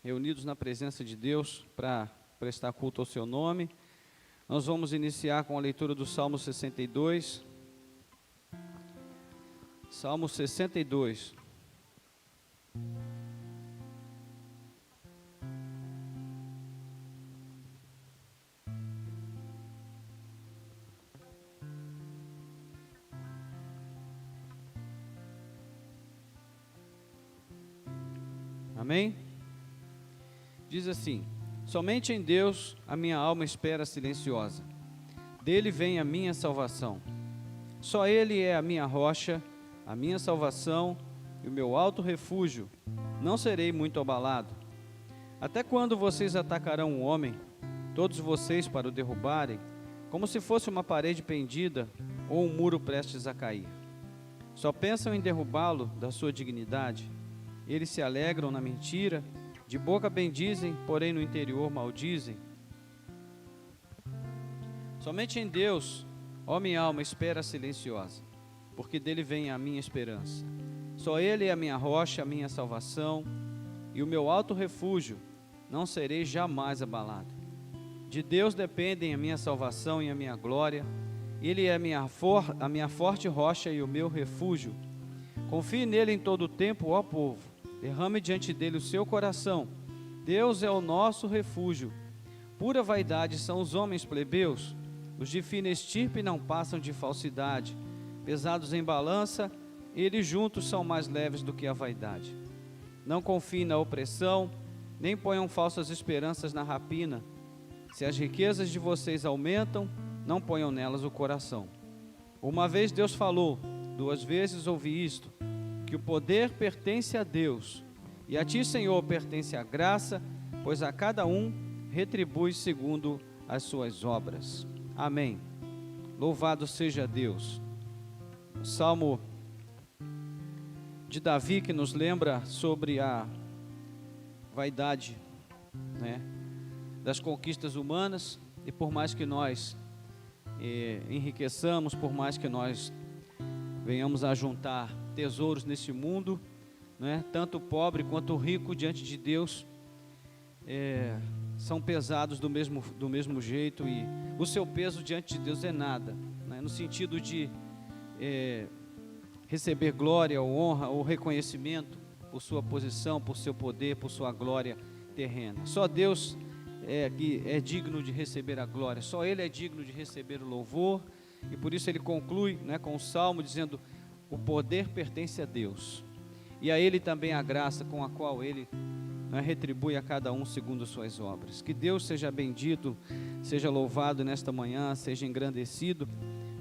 reunidos na presença de Deus para prestar culto ao seu nome. Nós vamos iniciar com a leitura do Salmo 62. Salmo 62. Amém? Diz assim: somente em Deus a minha alma espera silenciosa, dele vem a minha salvação. Só Ele é a minha rocha, a minha salvação e o meu alto refúgio, não serei muito abalado. Até quando vocês atacarão um homem, todos vocês para o derrubarem, como se fosse uma parede pendida ou um muro prestes a cair? Só pensam em derrubá-lo da sua dignidade. Eles se alegram na mentira, de boca bendizem, porém no interior maldizem. Somente em Deus, ó minha alma, espera silenciosa, porque dele vem a minha esperança. Só Ele é a minha rocha, a minha salvação e o meu alto refúgio, não serei jamais abalado. De Deus dependem a minha salvação e a minha glória. Ele é a minha forte rocha e o meu refúgio. Confie nele em todo o tempo, ó povo. Derrame diante dele o seu coração. Deus é o nosso refúgio. Pura vaidade são os homens plebeus. Os de fina estirpe não passam de falsidade. Pesados em balança, eles juntos são mais leves do que a vaidade. Não confiem na opressão, nem ponham falsas esperanças na rapina. Se as riquezas de vocês aumentam, não ponham nelas o coração. Uma vez Deus falou, 2 vezes ouvi isto, que o poder pertence a Deus, e a ti, Senhor, pertence a graça, pois a cada um retribui segundo as suas obras. Amém. Louvado seja Deus. O Salmo de Davi, que nos lembra sobre a vaidade, das conquistas humanas, e por mais que nós enriqueçamos, por mais que nós venhamos a juntar tesouros nesse mundo, tanto o pobre quanto o rico diante de Deus são pesados do mesmo jeito, e o seu peso diante de Deus é nada, no sentido de receber glória ou honra ou reconhecimento por sua posição, por seu poder, por sua glória terrena. Só Deus é digno de receber a glória, só Ele é digno de receber o louvor, e por isso ele conclui com o Salmo dizendo: o poder pertence a Deus, e a Ele também a graça com a qual Ele retribui a cada um segundo suas obras. Que Deus seja bendito, seja louvado nesta manhã, seja engrandecido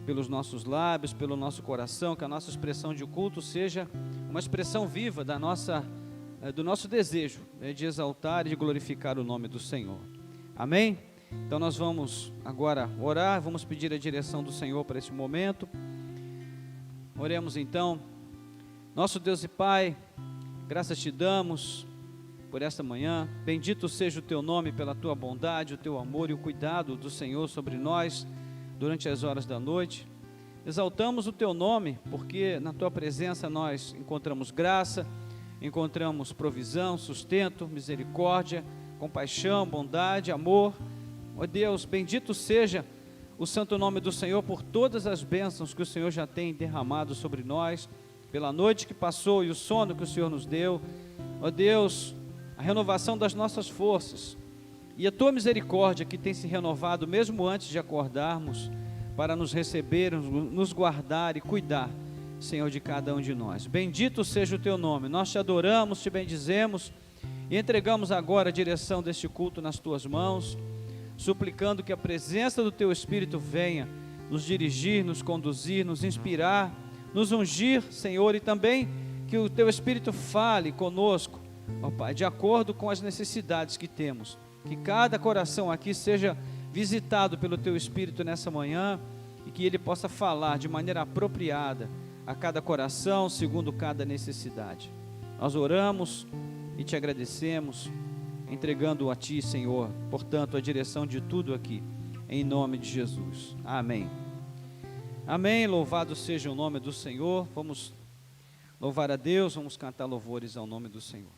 pelos nossos lábios, pelo nosso coração, que a nossa expressão de culto seja uma expressão viva do nosso desejo de exaltar e de glorificar o nome do Senhor. Amém? Então nós vamos agora orar, vamos pedir a direção do Senhor para esse momento. Oremos então. Nosso Deus e Pai, graças te damos por esta manhã. Bendito seja o teu nome pela tua bondade, o teu amor e o cuidado do Senhor sobre nós durante as horas da noite. Exaltamos o teu nome, porque na tua presença nós encontramos graça, encontramos provisão, sustento, misericórdia, compaixão, bondade, amor. Ó Deus, bendito seja o santo nome do Senhor por todas as bênçãos que o Senhor já tem derramado sobre nós, pela noite que passou e o sono que o Senhor nos deu. Ó Deus, a renovação das nossas forças e a tua misericórdia que tem se renovado mesmo antes de acordarmos, para nos receber, nos guardar e cuidar, Senhor, de cada um de nós. Bendito seja o teu nome. Nós te adoramos, te bendizemos e entregamos agora a direção deste culto nas tuas mãos, suplicando que a presença do teu Espírito venha nos dirigir, nos conduzir, nos inspirar, nos ungir, Senhor, e também que o teu Espírito fale conosco, ó Pai, de acordo com as necessidades que temos. Que cada coração aqui seja visitado pelo teu Espírito nessa manhã, e que ele possa falar de maneira apropriada a cada coração, segundo cada necessidade. Nós oramos e te agradecemos, entregando a ti, Senhor, portanto, a direção de tudo aqui, em nome de Jesus. Amém. Amém. Louvado seja o nome do Senhor. Vamos louvar a Deus, vamos cantar louvores ao nome do Senhor.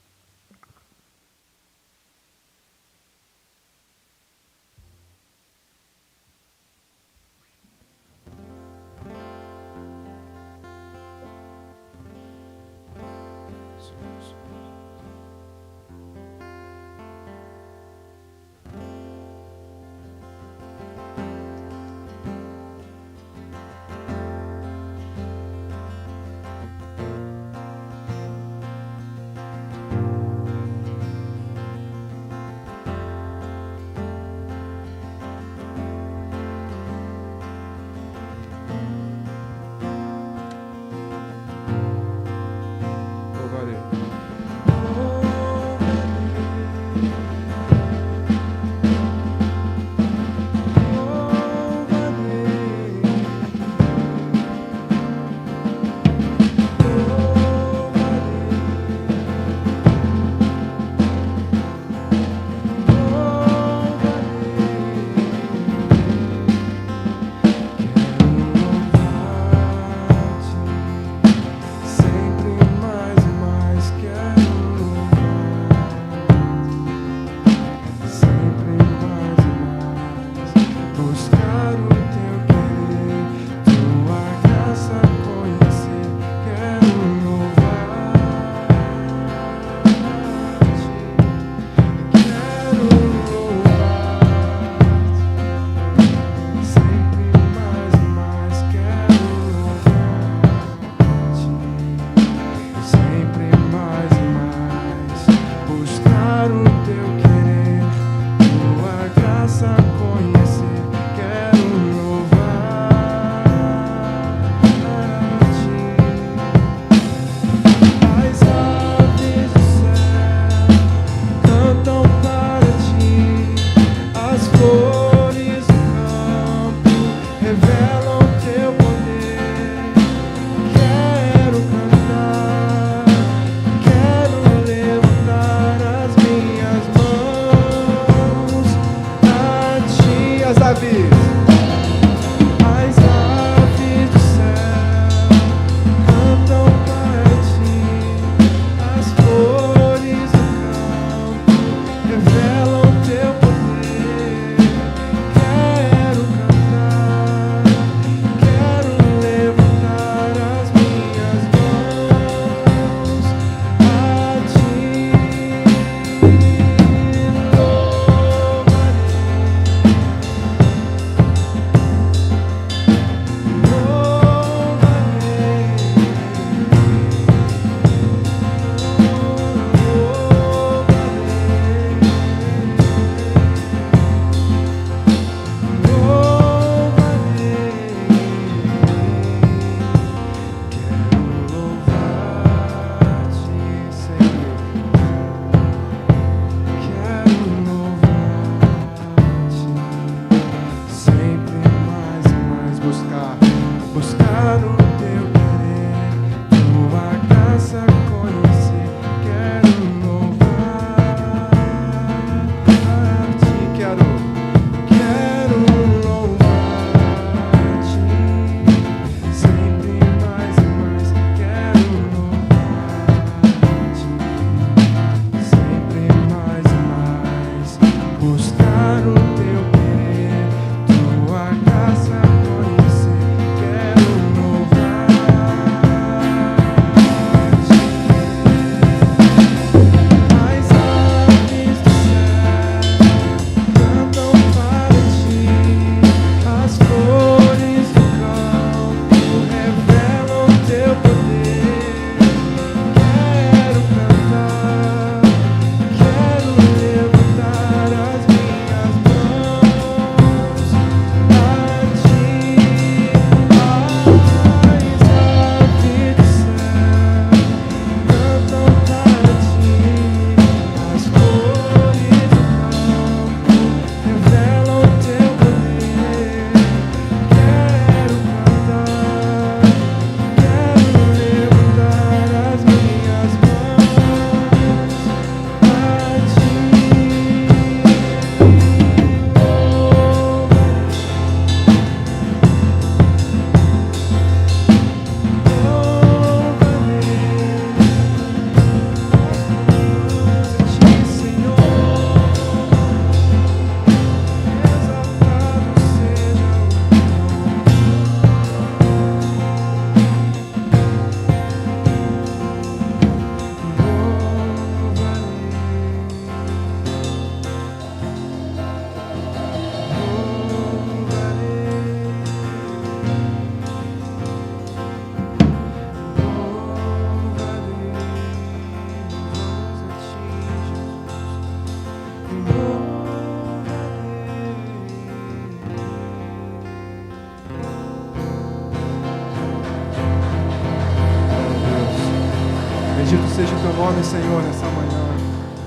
nome, Senhor, nessa manhã.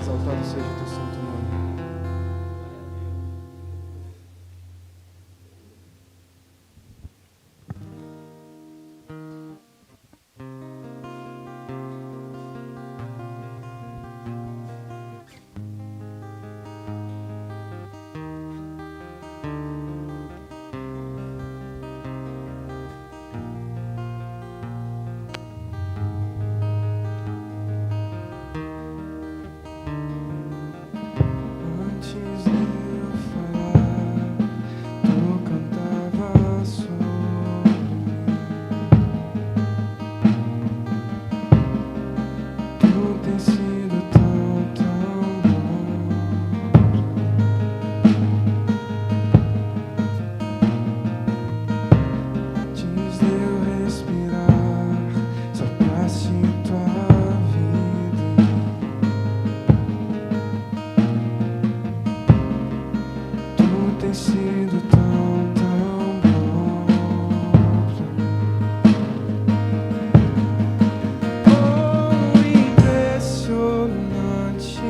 Exaltado seja o teu santo nome. Antes de eu falar, tu cantava sobre mim. Tu tens sido tão, tão bom. Antes de eu respirar, sopraste tua vida em mim. Tu tens sido tão, tão bom pra mim. Oh, impressionante,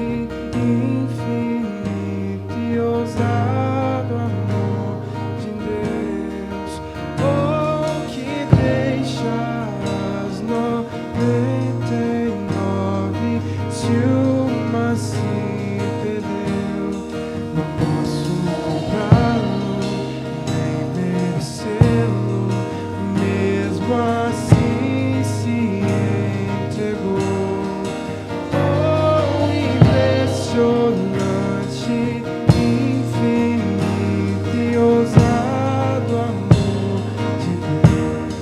infinito e ousado amor de Deus. Oh, que deixas 99 se uma se perdeu. Não posso comprá-lo, nem merecê-lo, mesmo assim se entregou. Oh, impressionante, infinito e ousado amor de Deus.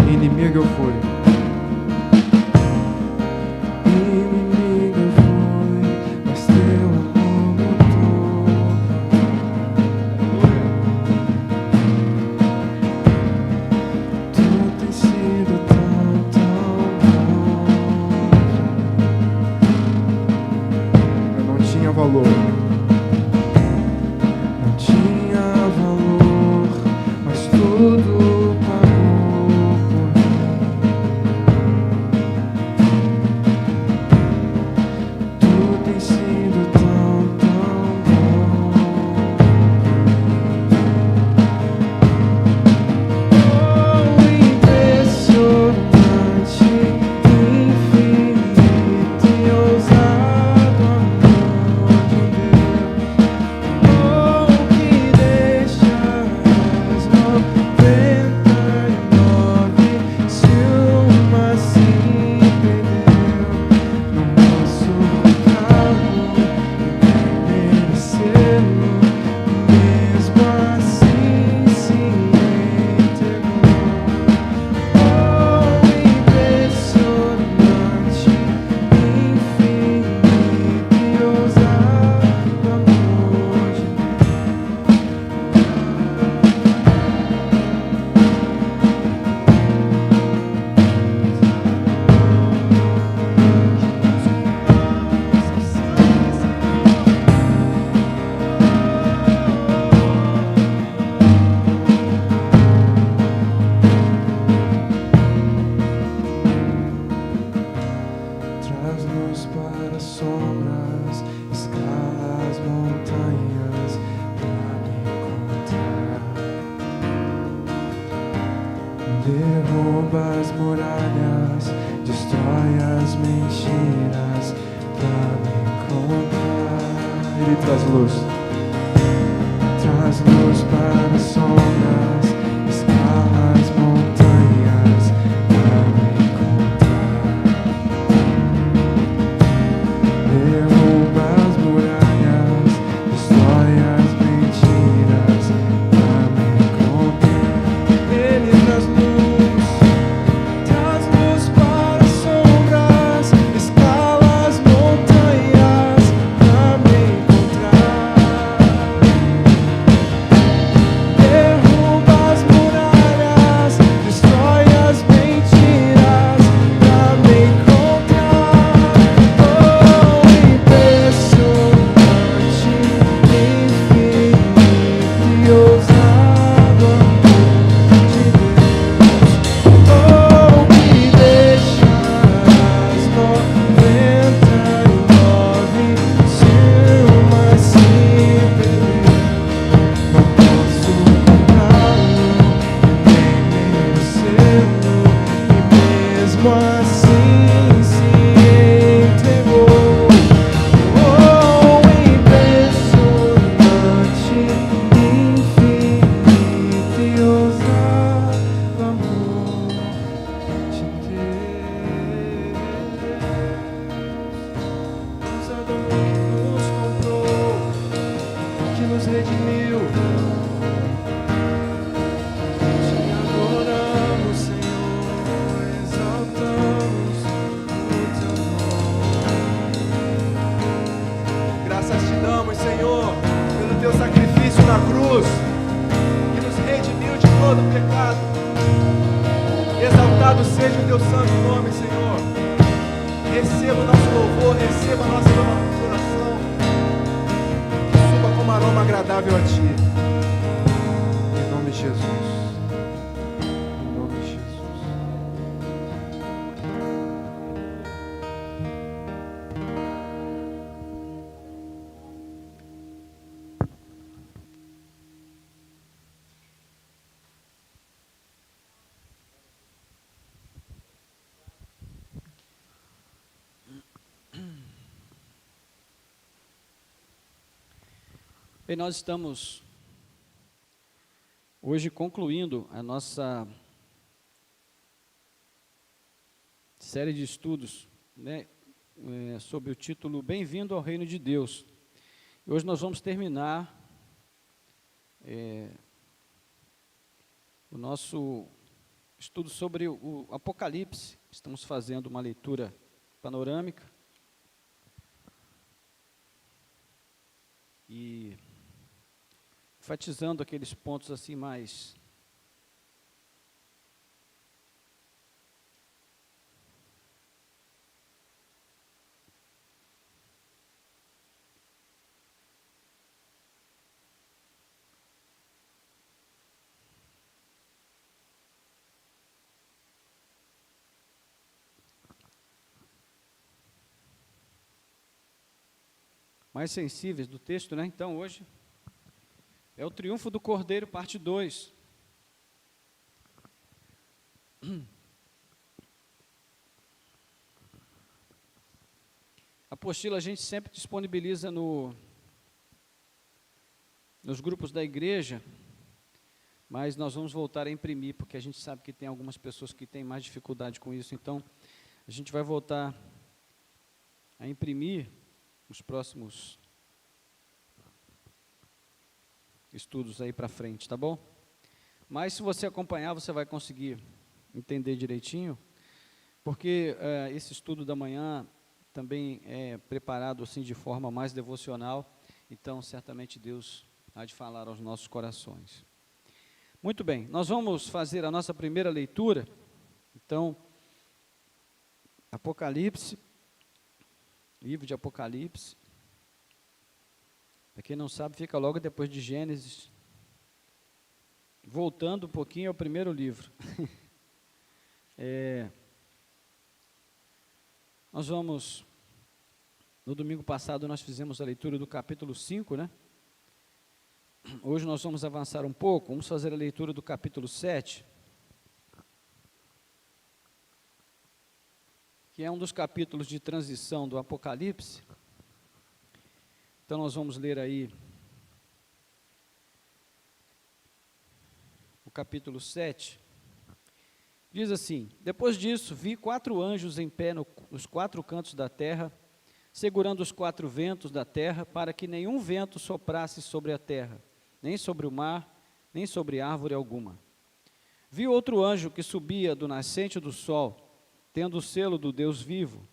Inimigo eu fui. Inimigo eu fui, mas teu amor mudou. Tu tens sido tão, tão bom. Eu não tinha valor. Não tinha valor, mas tudo pagou por mim. Tu tens sido tão, tão bom. Oh, impressionante, infinito e ousado amor de Deus. Oh, que deixas 99 se uma se perdeu. Não posso comprá-lo, nem merecê-lo, mesmo assim se entregou. Oh, impressionante, infinito e ousado amor de Traz luz para as sombras, escala as montanhas para me encontrar. Derruba as muralhas, destrói as mentiras para me encontrar. Ele traz luz. Traz luz para as sombras, escala as montanhas para me encontrar. Derruba as muralhas, destrói as mentiras pra me encontrar. Ele traz luz para as sombras, escala as montanhas pra me encontrar. todo pecado. Exaltado seja o teu santo nome, Senhor. Receba o nosso louvor, receba a nossa adoração. Suba como aroma agradável a Ti. Em nome de Jesus. Em nome de Jesus. Bem, nós estamos hoje concluindo a nossa série de estudos, né, sob o título Bem-vindo ao Reino de Deus. E hoje nós vamos terminar o nosso estudo sobre o Apocalipse. Estamos fazendo uma leitura panorâmica e enfatizando aqueles pontos assim mais sensíveis do texto, né? Então, hoje é o triunfo do Cordeiro, parte 2. A apostila a gente sempre disponibiliza nos grupos da igreja, mas nós vamos voltar a imprimir, porque a gente sabe que tem algumas pessoas que têm mais dificuldade com isso, então a gente vai voltar a imprimir os próximos estudos aí para frente, tá bom? Mas se você acompanhar, você vai conseguir entender direitinho, porque esse estudo da manhã também é preparado assim de forma mais devocional, então certamente Deus há de falar aos nossos corações. Muito bem, nós vamos fazer a nossa primeira leitura, então, Apocalipse, livro de Apocalipse. Para quem não sabe, fica logo depois de Gênesis. Voltando um pouquinho ao primeiro livro. Nós vamos, no domingo passado nós fizemos a leitura do capítulo 5, né? Hoje nós vamos avançar um pouco, vamos fazer a leitura do capítulo 7, que é um dos capítulos de transição do Apocalipse. Então nós vamos ler aí o capítulo 7. Diz assim: Depois disso, vi 4 anjos em pé nos 4 cantos da terra, segurando os 4 ventos da terra, para que nenhum vento soprasse sobre a terra, nem sobre o mar, nem sobre árvore alguma. Vi outro anjo que subia do nascente do sol, tendo o selo do Deus vivo.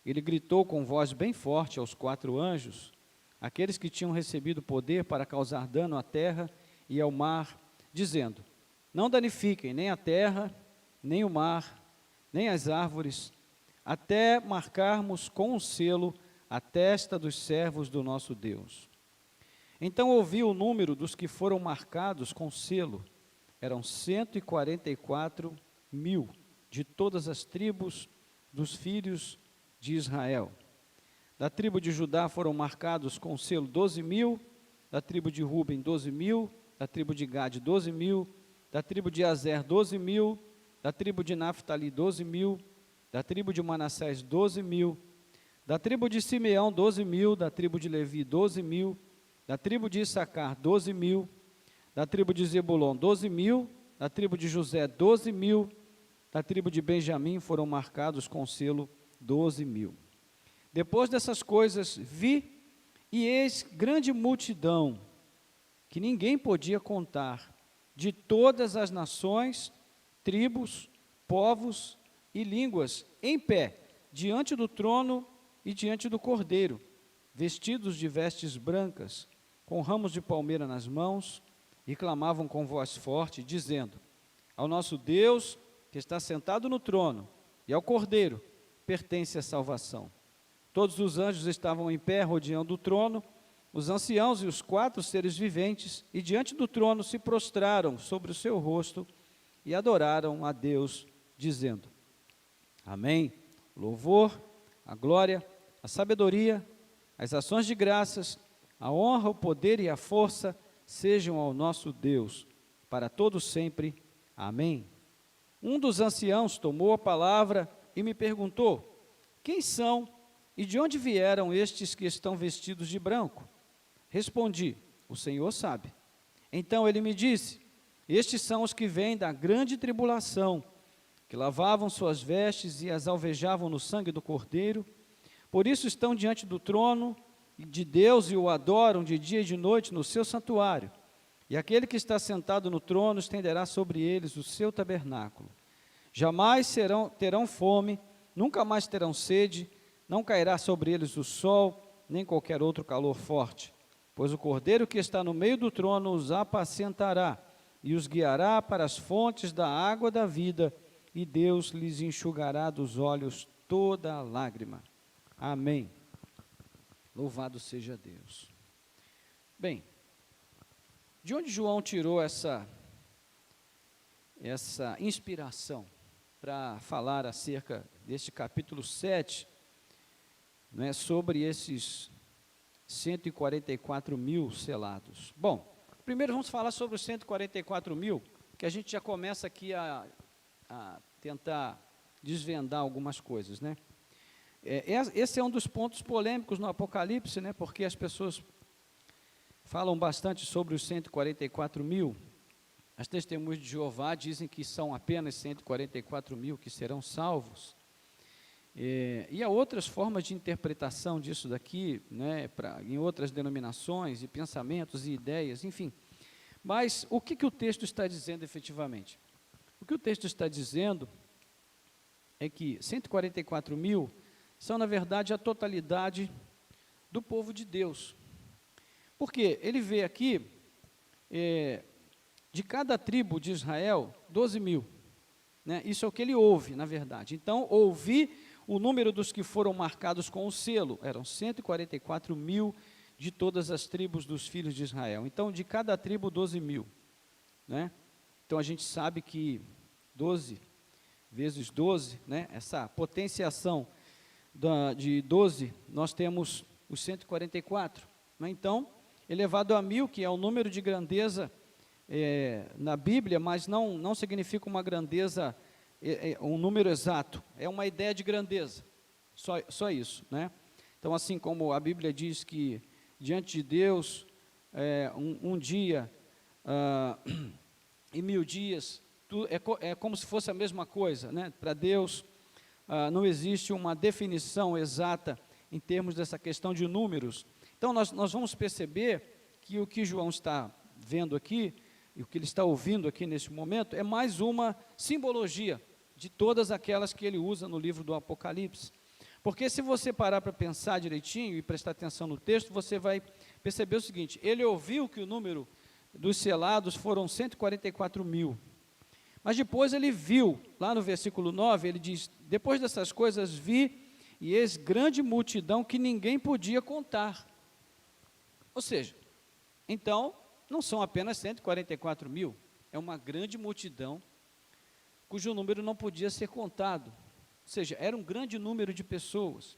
Ele gritou com voz bem forte aos 4 anjos, aqueles que tinham recebido poder para causar dano à terra e ao mar, dizendo: Não danifiquem nem a terra, nem o mar, nem as árvores, até marcarmos com um selo a testa dos servos do nosso Deus. Então ouvi o número dos que foram marcados com selo. Eram 144 mil, de todas as tribos dos filhos de Israel. Da tribo de Judá foram marcados com o selo 12 mil, da tribo de Ruben 12 mil, da tribo de Gade 12 mil, da tribo de Azer 12 mil, da tribo de Naftali 12 mil, da tribo de Manassés 12 mil, da tribo de Simeão 12 mil, da tribo de Levi 12 mil, da tribo de Issacar 12 mil, da tribo de Zebulon 12 mil, da tribo de José 12 mil, da tribo de Benjamim foram marcados com o selo 12 mil. Depois dessas coisas vi, e eis grande multidão, que ninguém podia contar, de todas as nações, tribos, povos e línguas, em pé, diante do trono e diante do Cordeiro, vestidos de vestes brancas, com ramos de palmeira nas mãos, e clamavam com voz forte, dizendo: ao nosso Deus, que está sentado no trono, e ao Cordeiro, pertence a salvação. Todos os anjos estavam em pé, rodeando o trono, os anciãos e os 4 seres viventes, e diante do trono se prostraram sobre o seu rosto e adoraram a Deus, dizendo: amém. Louvor, a glória, a sabedoria, as ações de graças, a honra, o poder e a força sejam ao nosso Deus, para todos sempre. Amém. Um dos anciãos tomou a palavra e me perguntou: quem são e de onde vieram estes que estão vestidos de branco? Respondi: o Senhor sabe. Então ele me disse: estes são os que vêm da grande tribulação, que lavavam suas vestes e as alvejavam no sangue do Cordeiro. Por isso estão diante do trono de Deus e o adoram de dia e de noite no seu santuário. E aquele que está sentado no trono estenderá sobre eles o seu tabernáculo. Jamais terão fome, nunca mais terão sede, não cairá sobre eles o sol, nem qualquer outro calor forte. Pois o Cordeiro que está no meio do trono os apacentará e os guiará para as fontes da água da vida, e Deus lhes enxugará dos olhos toda a lágrima. Amém. Louvado seja Deus. Bem, de onde João tirou essa inspiração para falar acerca deste capítulo 7, né, sobre esses 144 mil selados? Bom, primeiro vamos falar sobre os 144 mil, que a gente já começa aqui a tentar desvendar algumas coisas, né? Esse é um dos pontos polêmicos no Apocalipse, né? Porque as pessoas falam bastante sobre os 144 mil. As testemunhas de Jeová dizem que são apenas 144 mil que serão salvos. E há outras formas de interpretação disso daqui, né? Em outras denominações, e pensamentos e ideias, enfim. Mas o que o texto está dizendo efetivamente? O que o texto está dizendo é que 144 mil são, na verdade, a totalidade do povo de Deus. Porque ele vê aqui, de cada tribo de Israel, 12 mil. Né? Isso é o que ele ouve, na verdade. Então, ouvi o número dos que foram marcados com o selo. Eram 144 mil de todas as tribos dos filhos de Israel. Então, de cada tribo, 12 mil. Né? Então, a gente sabe que 12 vezes 12, né? Essa potenciação de 12, nós temos os 144. Né? Então, elevado a 1000, que é o número de grandeza na Bíblia, mas não significa uma grandeza, um número exato, é uma ideia de grandeza, só isso, né? Então, assim como a Bíblia diz que diante de Deus, um dia e 1000 dias, é como se fosse a mesma coisa, né? Para Deus, não existe uma definição exata em termos dessa questão de números. Então, nós vamos perceber que o que João está vendo aqui, e o que ele está ouvindo aqui neste momento, é mais uma simbologia de todas aquelas que ele usa no livro do Apocalipse. Porque se você parar para pensar direitinho e prestar atenção no texto, você vai perceber o seguinte: ele ouviu que o número dos selados foram 144 mil. Mas depois ele viu, lá no versículo 9, ele diz: depois dessas coisas vi, e eis grande multidão que ninguém podia contar. Ou seja, então, não são apenas 144 mil, é uma grande multidão, cujo número não podia ser contado. Ou seja, era um grande número de pessoas.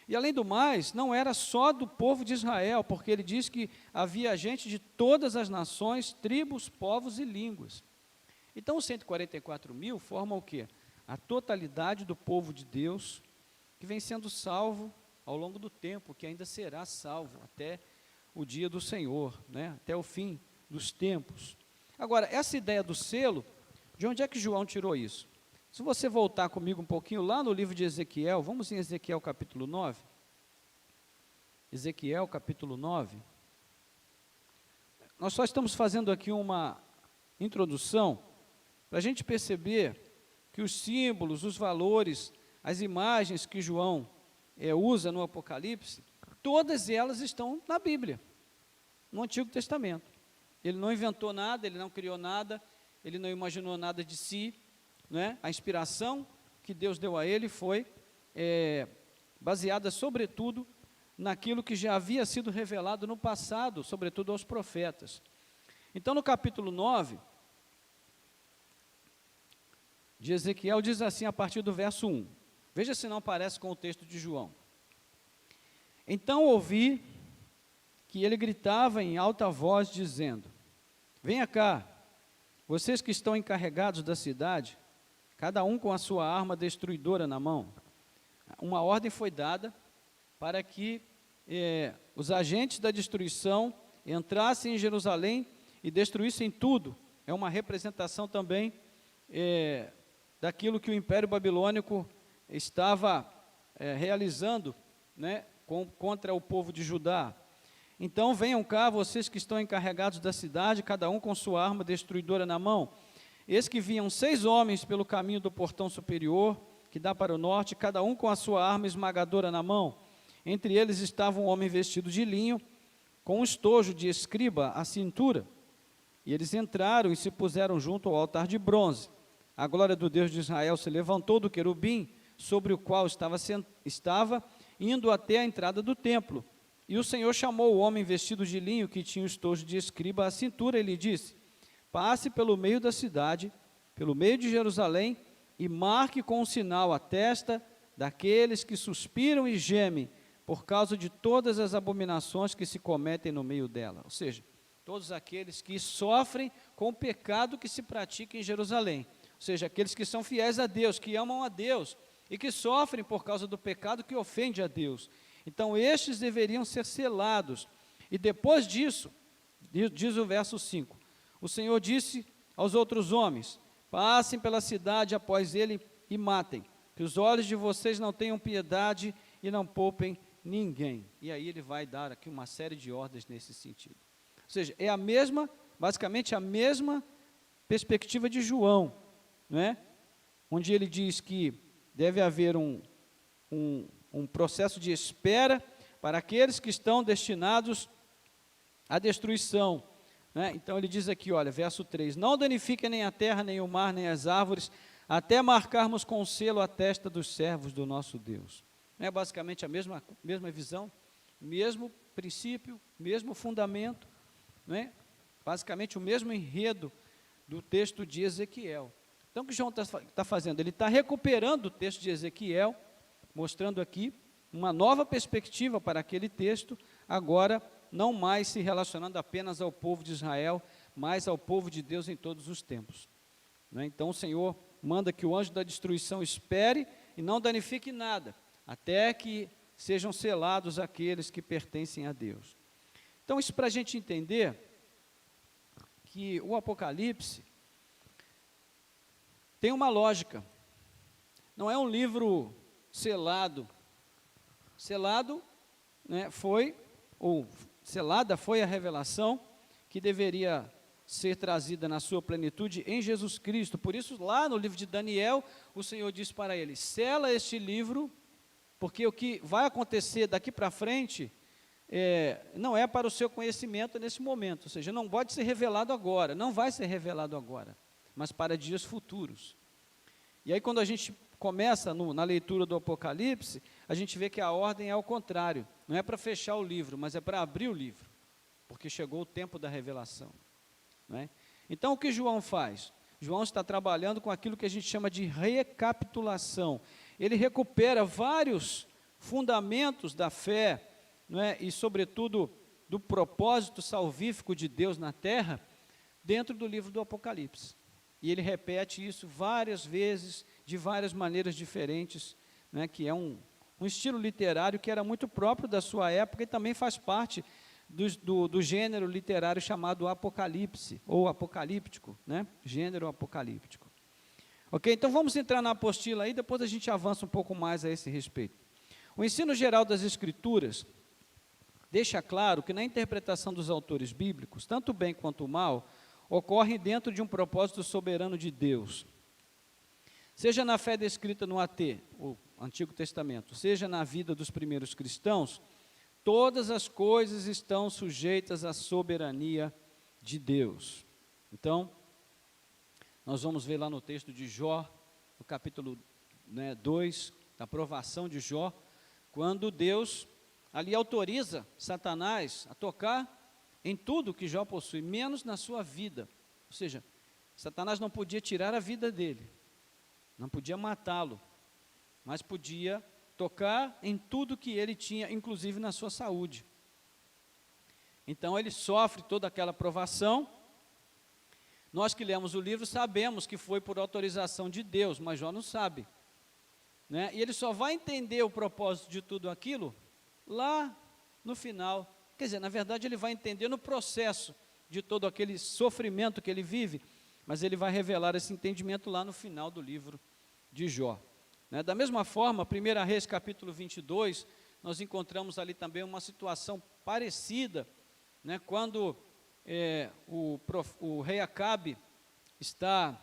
E além do mais, não era só do povo de Israel, porque ele diz que havia gente de todas as nações, tribos, povos e línguas. Então, os 144 mil formam o quê? A totalidade do povo de Deus, que vem sendo salvo ao longo do tempo, que ainda será salvo até o dia do Senhor, né? Até o fim dos tempos. Agora, essa ideia do selo, de onde é que João tirou isso? Se você voltar comigo um pouquinho lá no livro de Ezequiel, vamos em Ezequiel capítulo 9. Ezequiel capítulo 9. Nós só estamos fazendo aqui uma introdução para a gente perceber que os símbolos, os valores, as imagens que João usa no Apocalipse, todas elas estão na Bíblia, no Antigo Testamento. ele não inventou nada, ele não criou nada, ele não imaginou nada de si, né? A inspiração que Deus deu a ele foi baseada, sobretudo, naquilo que já havia sido revelado no passado, sobretudo aos profetas. Então, no capítulo 9 de Ezequiel, diz assim, a partir do verso 1. Veja se não parece com o texto de João. Então ouvi que ele gritava em alta voz, dizendo: venha cá, vocês que estão encarregados da cidade, cada um com a sua arma destruidora na mão. Uma ordem foi dada para que os agentes da destruição entrassem em Jerusalém e destruíssem tudo. É uma representação também daquilo que o Império Babilônico estava realizando, né, contra o povo de Judá. Então venham cá, vocês que estão encarregados da cidade, cada um com sua arma destruidora na mão. Eis que vinham 6 homens pelo caminho do portão superior, que dá para o norte, cada um com a sua arma esmagadora na mão. Entre eles estava um homem vestido de linho, com um estojo de escriba à cintura. E eles entraram e se puseram junto ao altar de bronze. A glória do Deus de Israel se levantou do querubim, sobre o qual estava indo até a entrada do templo. E o Senhor chamou o homem vestido de linho, que tinha o estojo de escriba à cintura, e lhe disse: passe pelo meio da cidade, pelo meio de Jerusalém, e marque com um sinal a testa daqueles que suspiram e gemem, por causa de todas as abominações que se cometem no meio dela. Ou seja, todos aqueles que sofrem com o pecado que se pratica em Jerusalém. Ou seja, aqueles que são fiéis a Deus, que amam a Deus, e que sofrem por causa do pecado que ofende a Deus. Então, estes deveriam ser selados. E depois disso, diz o verso 5, o Senhor disse aos outros homens: passem pela cidade após ele e matem, que os olhos de vocês não tenham piedade e não poupem ninguém. E aí ele vai dar aqui uma série de ordens nesse sentido. Ou seja, é basicamente a mesma perspectiva de João, não é? Onde ele diz que deve haver um processo de espera para aqueles que estão destinados à destruição, né? Então ele diz aqui, olha, verso 3, não danifiquem nem a terra, nem o mar, nem as árvores, até marcarmos com selo a testa dos servos do nosso Deus. É basicamente a mesma visão, mesmo princípio, mesmo fundamento, né? Basicamente o mesmo enredo do texto de Ezequiel. Então o que João está fazendo? Ele está recuperando o texto de Ezequiel, mostrando aqui uma nova perspectiva para aquele texto, agora não mais se relacionando apenas ao povo de Israel, mas ao povo de Deus em todos os tempos, né? Então o Senhor manda que o anjo da destruição espere e não danifique nada, até que sejam selados aqueles que pertencem a Deus. Então isso para a gente entender que o Apocalipse tem uma lógica, não é um livro selado, né, selada foi a revelação que deveria ser trazida na sua plenitude em Jesus Cristo. Por isso, lá no livro de Daniel, o Senhor diz para ele: sela este livro, porque o que vai acontecer daqui para frente não é para o seu conhecimento nesse momento, ou seja, não pode ser revelado agora, não vai ser revelado agora, mas para dias futuros. E aí quando a gente começa na leitura do Apocalipse, a gente vê que a ordem é ao contrário, não é para fechar o livro, mas é para abrir o livro, porque chegou o tempo da revelação, né? Então o que João faz? João está trabalhando com aquilo que a gente chama de recapitulação. Ele recupera vários fundamentos da fé, não é? E sobretudo do propósito salvífico de Deus na terra, dentro do livro do Apocalipse. E ele repete isso várias vezes, de várias maneiras diferentes, né, que é um estilo literário que era muito próprio da sua época e também faz parte do gênero literário chamado apocalipse, ou apocalíptico, né, gênero apocalíptico. Ok, então vamos entrar na apostila aí, depois a gente avança um pouco mais a esse respeito. O ensino geral das Escrituras deixa claro que na interpretação dos autores bíblicos, tanto o bem quanto o mal, ocorre dentro de um propósito soberano de Deus. Seja na fé descrita no AT, o Antigo Testamento, seja na vida dos primeiros cristãos, todas as coisas estão sujeitas à soberania de Deus. Então, nós vamos ver lá no texto de Jó, no capítulo 2, da aprovação de Jó, quando Deus ali autoriza Satanás a tocar em tudo que Jó possui, menos na sua vida. Ou seja, Satanás não podia tirar a vida dele, não podia matá-lo, mas podia tocar em tudo que ele tinha, inclusive na sua saúde. Então ele sofre toda aquela provação. Nós que lemos o livro sabemos que foi por autorização de Deus, mas Jó não sabe, né? E ele só vai entender o propósito de tudo aquilo lá no final. Quer dizer, na verdade ele vai entender no processo de todo aquele sofrimento que ele vive, mas ele vai revelar esse entendimento lá no final do livro de Jó, né? Da mesma forma, 1 Reis capítulo 22, nós encontramos ali também uma situação parecida, né? Quando o rei Acabe está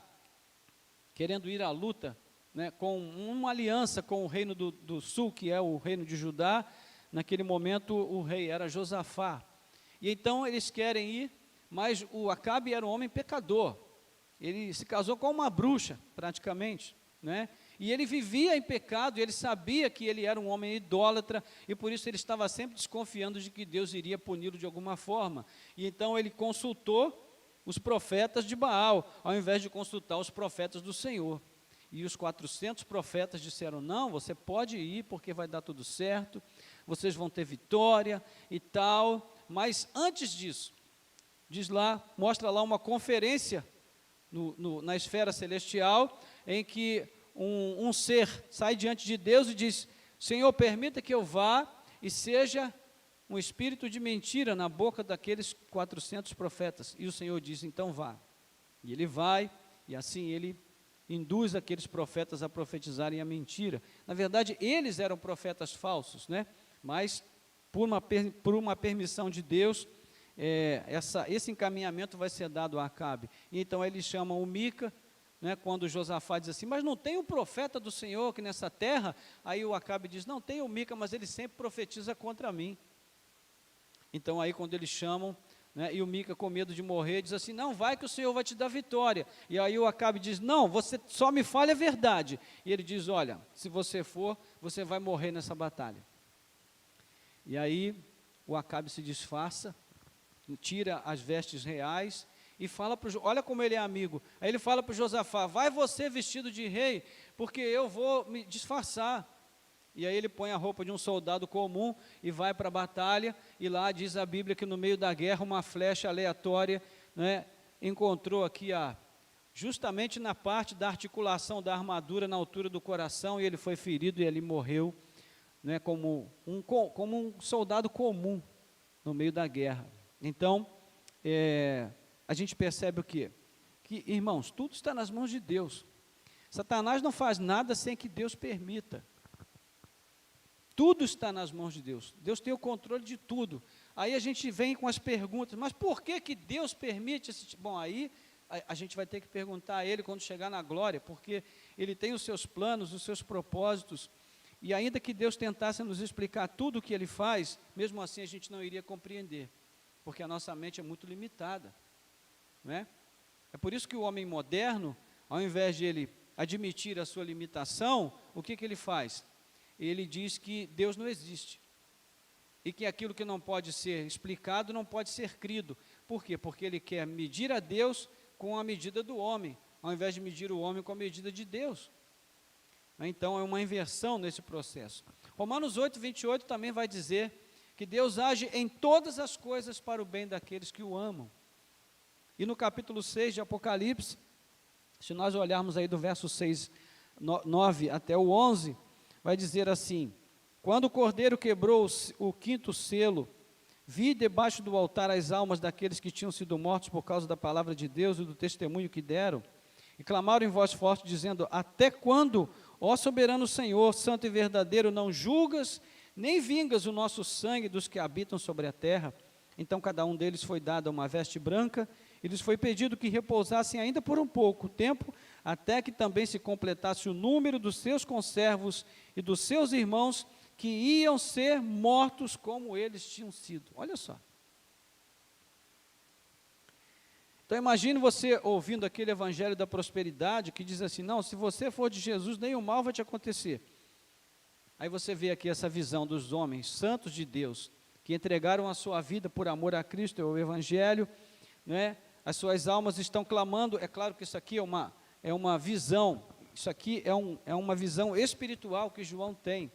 querendo ir à luta, né, com uma aliança com o reino do sul, que é o reino de Judá. Naquele momento o rei era Josafá, e então eles querem ir, mas o Acabe era um homem pecador, ele se casou com uma bruxa praticamente, né? E ele vivia em pecado, e ele sabia que ele era um homem idólatra, e por isso ele estava sempre desconfiando de que Deus iria puni-lo de alguma forma. E então ele consultou os profetas de Baal, ao invés de consultar os profetas do Senhor. E os 400 profetas disseram: não, você pode ir, porque vai dar tudo certo, vocês vão ter vitória e tal. Mas antes disso, diz lá, mostra lá uma conferência na esfera celestial, em que um ser sai diante de Deus e diz: Senhor, permita que eu vá e seja um espírito de mentira na boca daqueles 400 profetas. E o Senhor diz: então vá. E ele vai, e assim ele induz aqueles profetas a profetizarem a mentira. Na verdade, eles eram profetas falsos, né? Mas por uma permissão de Deus, esse encaminhamento vai ser dado a Acabe. E então eles chamam o Mica, né, quando Josafá diz assim: mas não tem um profeta do Senhor aqui nessa terra? Aí o Acabe diz: não, tem o Mica, mas ele sempre profetiza contra mim. Então aí quando eles chamam, né, e o Mica, com medo de morrer, diz assim: não, vai que o Senhor vai te dar vitória. E aí o Acabe diz: não, você só me fale a verdade. E ele diz: olha, se você for, você vai morrer nessa batalha. E aí o Acabe se disfarça, tira as vestes reais e fala para olha como ele é amigo. Aí ele fala para o Josafá: vai você vestido de rei, porque eu vou me disfarçar. E aí ele põe a roupa de um soldado comum e vai para a batalha, e lá diz a Bíblia que no meio da guerra uma flecha aleatória, né, encontrou aqui justamente na parte da articulação da armadura, na altura do coração, e ele foi ferido e ele morreu, né, como um soldado comum no meio da guerra. Então, a gente percebe o quê? Que, irmãos, tudo está nas mãos de Deus. Satanás não faz nada sem que Deus permita. Tudo está nas mãos de Deus. Deus tem o controle de tudo. Aí a gente vem com as perguntas: mas por que Deus permite esse tipo? Bom, aí a gente vai ter que perguntar a Ele quando chegar na glória, porque Ele tem os seus planos, os seus propósitos, e ainda que Deus tentasse nos explicar tudo o que Ele faz, mesmo assim a gente não iria compreender, porque a nossa mente é muito limitada, né? É por isso que o homem moderno, ao invés de ele admitir a sua limitação, o que ele faz? Ele diz que Deus não existe, e que aquilo que não pode ser explicado não pode ser crido. Por quê? Porque ele quer medir a Deus com a medida do homem, ao invés de medir o homem com a medida de Deus. Então é uma inversão nesse processo. Romanos 8, 28 também vai dizer que Deus age em todas as coisas para o bem daqueles que o amam. E no capítulo 6 de Apocalipse, se nós olharmos aí do verso 9 até o 11, vai dizer assim: quando o Cordeiro quebrou o quinto selo, vi debaixo do altar as almas daqueles que tinham sido mortos por causa da palavra de Deus e do testemunho que deram, e clamaram em voz forte, dizendo: até quando, ó soberano Senhor, santo e verdadeiro, não julgas, nem vingas o nosso sangue dos que habitam sobre a terra? Então cada um deles foi dado uma veste branca, e lhes foi pedido que repousassem ainda por um pouco tempo, até que também se completasse o número dos seus conservos e dos seus irmãos, que iam ser mortos como eles tinham sido. Olha só. Então imagine você ouvindo aquele evangelho da prosperidade que diz assim, não, se você for de Jesus, nenhum mal vai te acontecer. Aí você vê aqui essa visão dos homens santos de Deus, que entregaram a sua vida por amor a Cristo, é o evangelho, né? As suas almas estão clamando, é claro que isso aqui é uma visão, isso aqui é uma visão espiritual que João tem.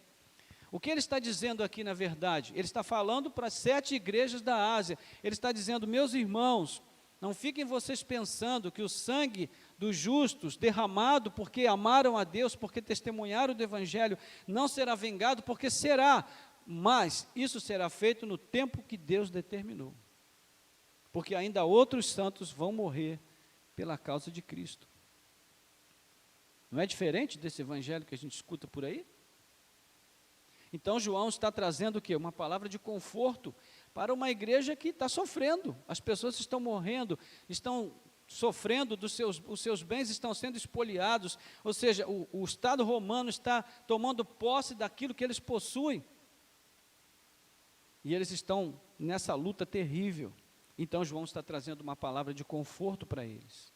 O que ele está dizendo aqui, na verdade? Ele está falando para 7 igrejas da Ásia, ele está dizendo, meus irmãos, não fiquem vocês pensando que o sangue dos justos, derramado porque amaram a Deus, porque testemunharam do Evangelho, não será vengado, porque será, mas isso será feito no tempo que Deus determinou. Porque ainda outros santos vão morrer pela causa de Cristo. Não é diferente desse Evangelho que a gente escuta por aí? Então João está trazendo o quê? Uma palavra de conforto para uma igreja que está sofrendo. As pessoas estão morrendo, estão sofrendo, os seus bens estão sendo espoliados, ou seja, o Estado romano está tomando posse daquilo que eles possuem. E eles estão nessa luta terrível. Então João está trazendo uma palavra de conforto para eles.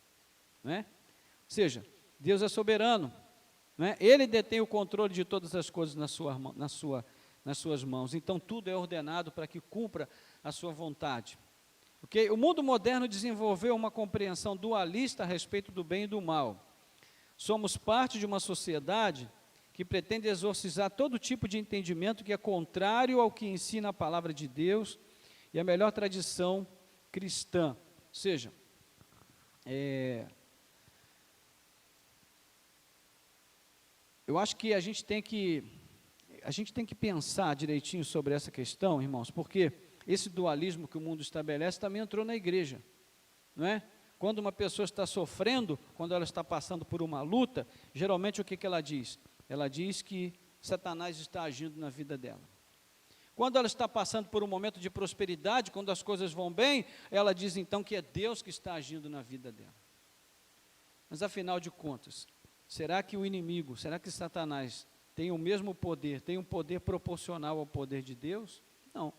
Não é? Ou seja, Deus é soberano. Não é? Ele detém o controle de todas as coisas nas suas mãos. Então tudo é ordenado para que cumpra a sua vontade. Okay? O mundo moderno desenvolveu uma compreensão dualista a respeito do bem e do mal. Somos parte de uma sociedade que pretende exorcizar todo tipo de entendimento que é contrário ao que ensina a palavra de Deus e a melhor tradição cristã. Ou seja, eu acho que a gente tem que pensar direitinho sobre essa questão, irmãos, porque esse dualismo que o mundo estabelece também entrou na igreja, não é? Quando uma pessoa está sofrendo, quando ela está passando por uma luta, geralmente o que ela diz? Ela diz que Satanás está agindo na vida dela. Quando ela está passando por um momento de prosperidade, quando as coisas vão bem, ela diz então que é Deus que está agindo na vida dela. Mas afinal de contas, será que o inimigo, será que Satanás tem o mesmo poder, tem um poder proporcional ao poder de Deus? Não.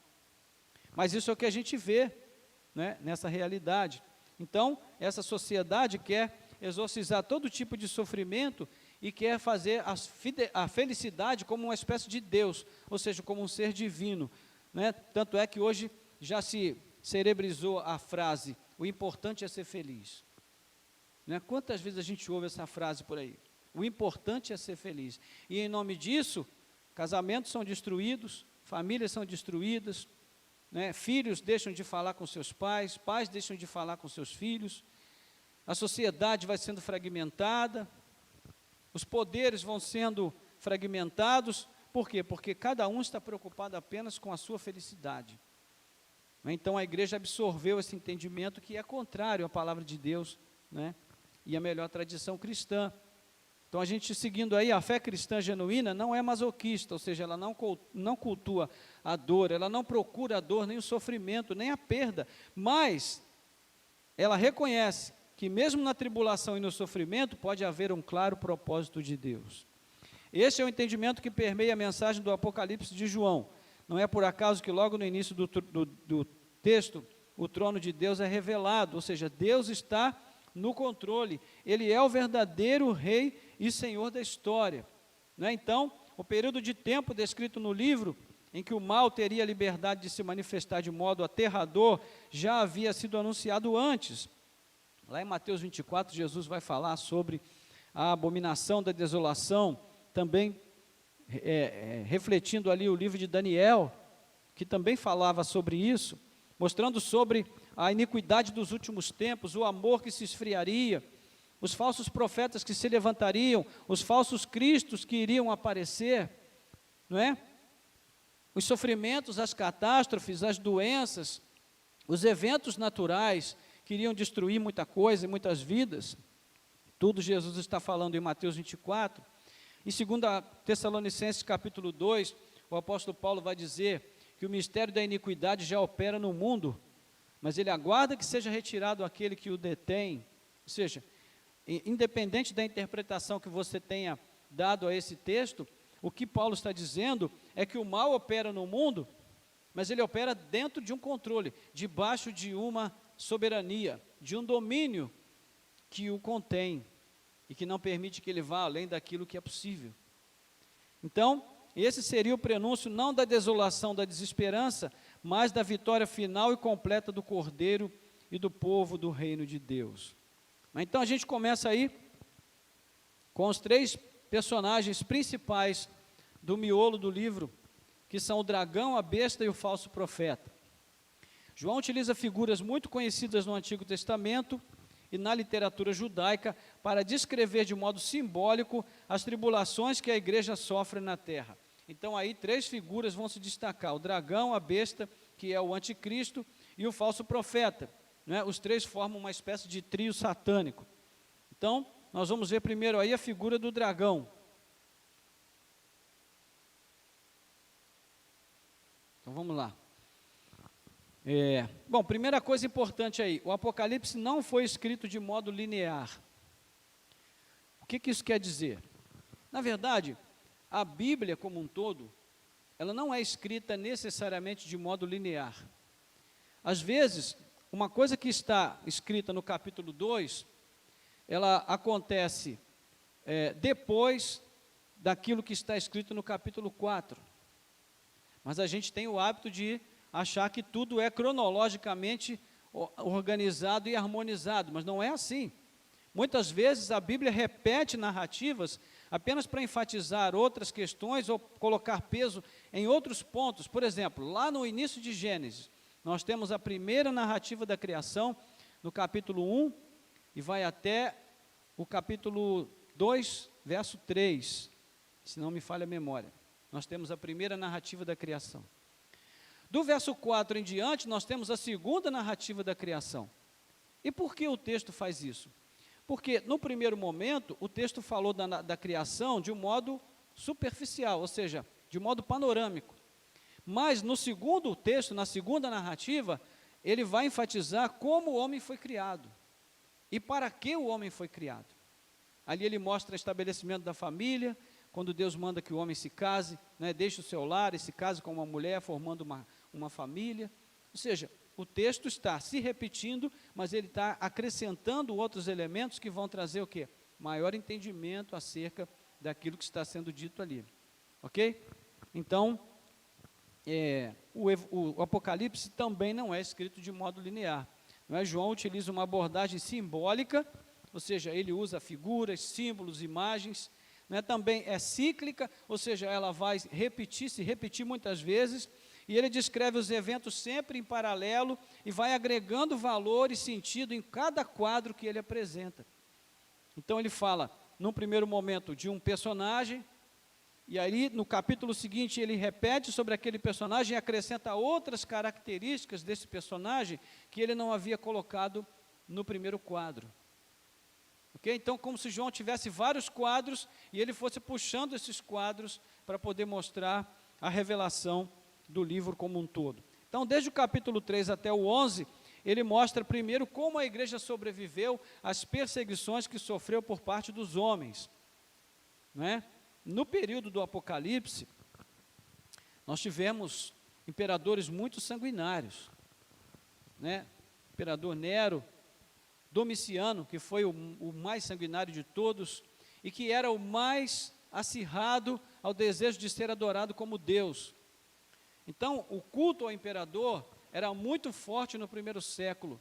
Mas isso é o que a gente vê, né, nessa realidade. Então, essa sociedade quer exorcizar todo tipo de sofrimento e quer fazer a felicidade como uma espécie de Deus, ou seja, como um ser divino, né? Tanto é que hoje já se cerebrizou a frase, o importante é ser feliz. Né? Quantas vezes a gente ouve essa frase por aí? O importante é ser feliz. E em nome disso, casamentos são destruídos, famílias são destruídas, né? Filhos deixam de falar com seus pais, pais deixam de falar com seus filhos, a sociedade vai sendo fragmentada, os poderes vão sendo fragmentados. Por quê? Porque cada um está preocupado apenas com a sua felicidade. Então a igreja absorveu esse entendimento que é contrário à palavra de Deus, né? E a melhor tradição cristã. Então a gente seguindo aí, a fé cristã genuína não é masoquista, ou seja, ela não cultua a dor, ela não procura a dor, nem o sofrimento, nem a perda, mas ela reconhece que mesmo na tribulação e no sofrimento pode haver um claro propósito de Deus. Esse é o entendimento que permeia a mensagem do Apocalipse de João. Não é por acaso que logo no início do texto, o trono de Deus é revelado, ou seja, Deus está no controle, Ele é o verdadeiro Rei e Senhor da história. Né? Então, o período de tempo descrito no livro, em que o mal teria liberdade de se manifestar de modo aterrador, já havia sido anunciado antes. Lá em Mateus 24, Jesus vai falar sobre a abominação da desolação, também refletindo ali o livro de Daniel, que também falava sobre isso, mostrando sobre a iniquidade dos últimos tempos, o amor que se esfriaria, os falsos profetas que se levantariam, os falsos cristos que iriam aparecer, não é? Os sofrimentos, as catástrofes, as doenças, os eventos naturais que iriam destruir muita coisa e muitas vidas, tudo Jesus está falando em Mateus 24. Em 2 Tessalonicenses capítulo 2, o apóstolo Paulo vai dizer que o mistério da iniquidade já opera no mundo, mas ele aguarda que seja retirado aquele que o detém. Ou seja, independente da interpretação que você tenha dado a esse texto, o que Paulo está dizendo é que o mal opera no mundo, mas ele opera dentro de um controle, debaixo de uma soberania, de um domínio que o contém e que não permite que ele vá além daquilo que é possível. Então, esse seria o prenúncio não da desolação, da desesperança, mas da vitória final e completa do Cordeiro e do povo do reino de Deus. Então a gente começa aí com os 3 personagens principais do miolo do livro, que são o dragão, a besta e o falso profeta. João utiliza figuras muito conhecidas no Antigo Testamento e na literatura judaica para descrever de modo simbólico as tribulações que a igreja sofre na terra. Então aí 3 figuras vão se destacar: o dragão, a besta, que é o anticristo, e o falso profeta, né? Os 3 formam uma espécie de trio satânico. Então, nós vamos ver primeiro aí a figura do dragão. Então vamos lá. Bom, primeira coisa importante aí, o Apocalipse não foi escrito de modo linear. O que isso quer dizer? Na verdade, a Bíblia como um todo, ela não é escrita necessariamente de modo linear. Às vezes, uma coisa que está escrita no capítulo 2, ela acontece depois daquilo que está escrito no capítulo 4. Mas a gente tem o hábito de achar que tudo é cronologicamente organizado e harmonizado, mas não é assim. Muitas vezes a Bíblia repete narrativas apenas para enfatizar outras questões ou colocar peso em outros pontos. Por exemplo, lá no início de Gênesis, nós temos a primeira narrativa da criação, no capítulo 1, e vai até o capítulo 2, verso 3, se não me falha a memória. Nós temos a primeira narrativa da criação. Do verso 4 em diante, nós temos a segunda narrativa da criação. E por que o texto faz isso? Porque, no primeiro momento, o texto falou da criação de um modo superficial, ou seja, de modo panorâmico. Mas, no segundo texto, na segunda narrativa, ele vai enfatizar como o homem foi criado e para que o homem foi criado. Ali ele mostra o estabelecimento da família, quando Deus manda que o homem se case, né, deixe o seu lar e se case com uma mulher, formando uma família. Ou seja, o texto está se repetindo, mas ele está acrescentando outros elementos que vão trazer o quê? Maior entendimento acerca daquilo que está sendo dito ali. Ok? Então, o Apocalipse também não é escrito de modo linear. Não é? João utiliza uma abordagem simbólica, ou seja, ele usa figuras, símbolos, imagens. Não é? Também é cíclica, ou seja, ela vai se repetir muitas vezes, e ele descreve os eventos sempre em paralelo e vai agregando valor e sentido em cada quadro que ele apresenta. Então ele fala, num primeiro momento, de um personagem, e aí no capítulo seguinte ele repete sobre aquele personagem e acrescenta outras características desse personagem que ele não havia colocado no primeiro quadro. Okay? Então, como se João tivesse vários quadros e ele fosse puxando esses quadros para poder mostrar a revelação do livro como um todo. Então, desde o capítulo 3 até o 11, ele mostra primeiro como a igreja sobreviveu às perseguições que sofreu por parte dos homens. Não é? No período do Apocalipse, nós tivemos imperadores muito sanguinários. Né? Imperador Nero, Domiciano, que foi o mais sanguinário de todos, e que era o mais acirrado ao desejo de ser adorado como Deus. Então, o culto ao imperador era muito forte no primeiro século.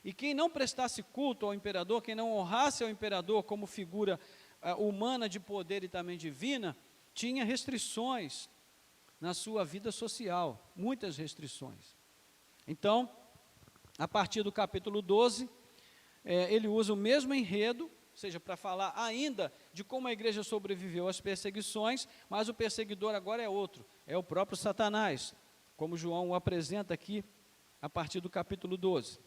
E quem não prestasse culto ao imperador, quem não honrasse ao imperador como figura humana de poder e também divina, tinha restrições na sua vida social, muitas restrições. Então, a partir do capítulo 12, ele usa o mesmo enredo, ou seja, para falar ainda de como a igreja sobreviveu às perseguições, mas o perseguidor agora é outro, é o próprio Satanás, como João o apresenta aqui a partir do capítulo 12.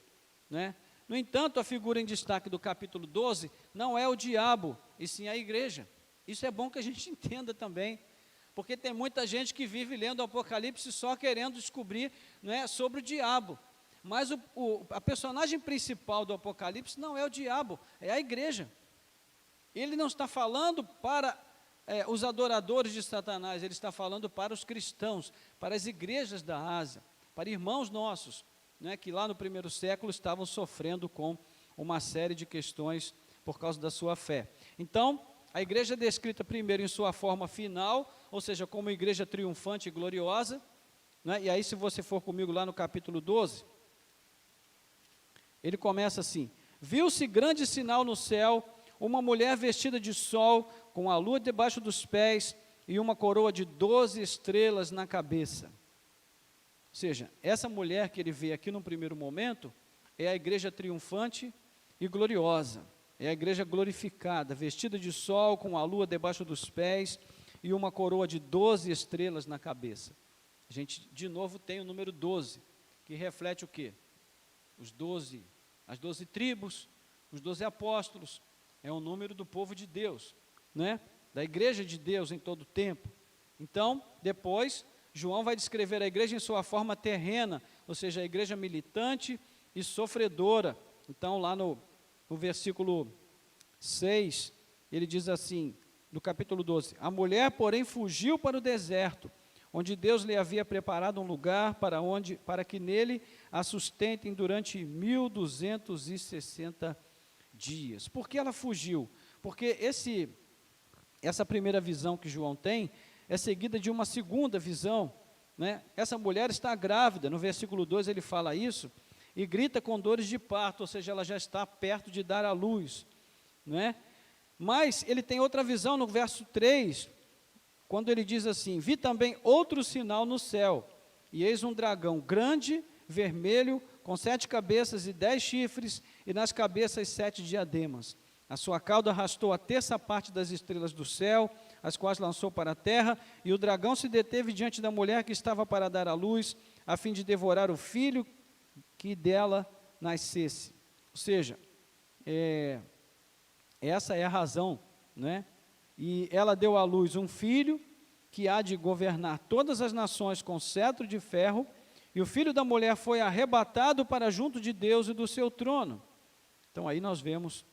Né? No entanto, a figura em destaque do capítulo 12 não é o diabo, e sim a igreja. Isso é bom que a gente entenda também, porque tem muita gente que vive lendo o Apocalipse só querendo descobrir, né, sobre o diabo. Mas a personagem principal do Apocalipse não é o diabo, é a igreja. Ele não está falando para os adoradores de Satanás, ele está falando para os cristãos, para as igrejas da Ásia, para irmãos nossos, né, que lá no primeiro século estavam sofrendo com uma série de questões por causa da sua fé. Então, a igreja é descrita primeiro em sua forma final, ou seja, como igreja triunfante e gloriosa, né? E aí, se você for comigo lá no capítulo 12, ele começa assim: viu-se grande sinal no céu, uma mulher vestida de sol, com a lua debaixo dos pés e uma coroa de 12 estrelas na cabeça. Ou seja, essa mulher que ele vê aqui no primeiro momento é a igreja triunfante e gloriosa, é a igreja glorificada, vestida de sol, com a lua debaixo dos pés e uma coroa de 12 estrelas na cabeça. A gente, de novo, tem o número 12, que reflete o quê? As 12 tribos, os 12 apóstolos, é o número do povo de Deus, né? Da igreja de Deus em todo o tempo. Então, depois, João vai descrever a igreja em sua forma terrena, ou seja, a igreja militante e sofredora. Então, lá no versículo 6, ele diz assim, no capítulo 12: a mulher, porém, fugiu para o deserto, onde Deus lhe havia preparado um lugar para que nele a sustentem durante 1260 dias. Por que ela fugiu? Porque essa primeira visão que João tem é seguida de uma segunda visão, né? Essa mulher está grávida, no versículo 2 ele fala isso, e grita com dores de parto, ou seja, ela já está perto de dar à luz, né? Mas ele tem outra visão no verso 3, quando ele diz assim: vi também outro sinal no céu, e eis um dragão grande, vermelho, com 7 cabeças e 10 chifres, e nas cabeças 7 diademas. A sua cauda arrastou a terça parte das estrelas do céu, as quais lançou para a terra, e o dragão se deteve diante da mulher que estava para dar à luz, a fim de devorar o filho que dela nascesse. Ou seja, essa é a razão, né? E ela deu à luz um filho que há de governar todas as nações com cetro de ferro, e o filho da mulher foi arrebatado para junto de Deus e do seu trono. Então aí nós vemos,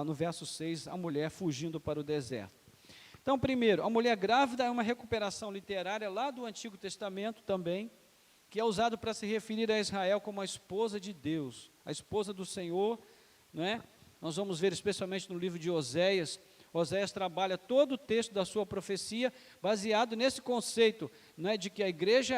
no verso 6, a mulher fugindo para o deserto. Então, primeiro, a mulher grávida é uma recuperação literária lá do Antigo Testamento também, que é usado para se referir a Israel como a esposa de Deus, a esposa do Senhor, né? Nós vamos ver especialmente no livro de Oséias. Oséias trabalha todo o texto da sua profecia baseado nesse conceito, né, de que a igreja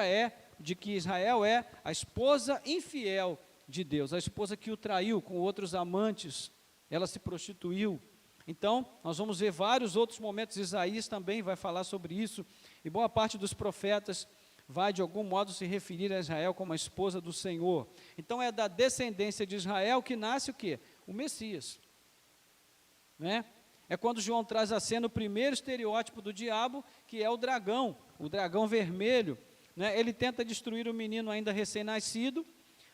de que Israel é a esposa infiel de Deus, a esposa que o traiu com outros amantes, ela se prostituiu. Então, nós vamos ver vários outros momentos, Isaías também vai falar sobre isso, e boa parte dos profetas vai de algum modo se referir a Israel como a esposa do Senhor. Então é da descendência de Israel que nasce o quê? O Messias, né? É quando João traz à cena o primeiro estereótipo do diabo, que é o dragão vermelho, né? Ele tenta destruir o menino ainda recém-nascido.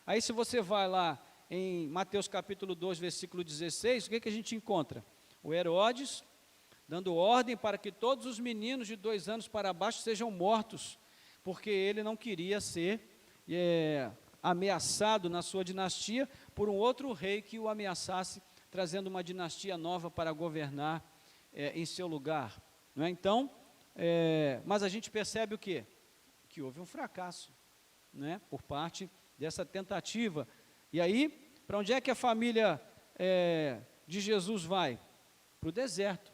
Aí se você vai lá em Mateus capítulo 2, versículo 16, o que a gente encontra? O Herodes dando ordem para que todos os meninos de 2 anos para baixo sejam mortos, porque ele não queria ser ameaçado na sua dinastia por um outro rei que o ameaçasse, trazendo uma dinastia nova para governar em seu lugar, não é? Então, mas a gente percebe o quê? Que houve um fracasso, né, por parte dessa tentativa. E aí, para onde é que a família de Jesus vai? Para o deserto,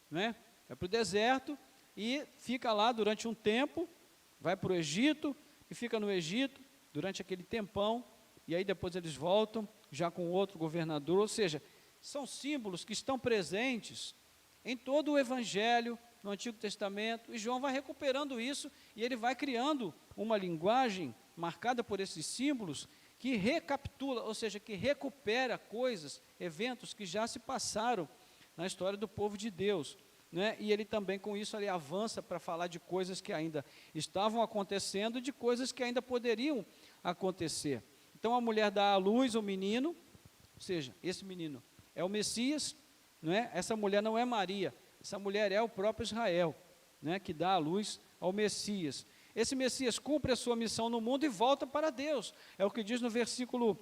né? Vai para o deserto e fica lá durante um tempo, vai para o Egito e fica no Egito durante aquele tempão, e aí depois eles voltam, já com outro governador. Ou seja, são símbolos que estão presentes em todo o Evangelho, no Antigo Testamento, e João vai recuperando isso, e ele vai criando uma linguagem marcada por esses símbolos, que recapitula, ou seja, que recupera coisas, eventos que já se passaram na história do povo de Deus, né? E ele também, com isso, ele avança para falar de coisas que ainda estavam acontecendo, e de coisas que ainda poderiam acontecer. Então, a mulher dá à luz o menino, ou seja, esse menino é o Messias, né? Essa mulher não é Maria, essa mulher é o próprio Israel, né, que dá à luz ao Messias. Esse Messias cumpre a sua missão no mundo e volta para Deus. É o que diz no versículo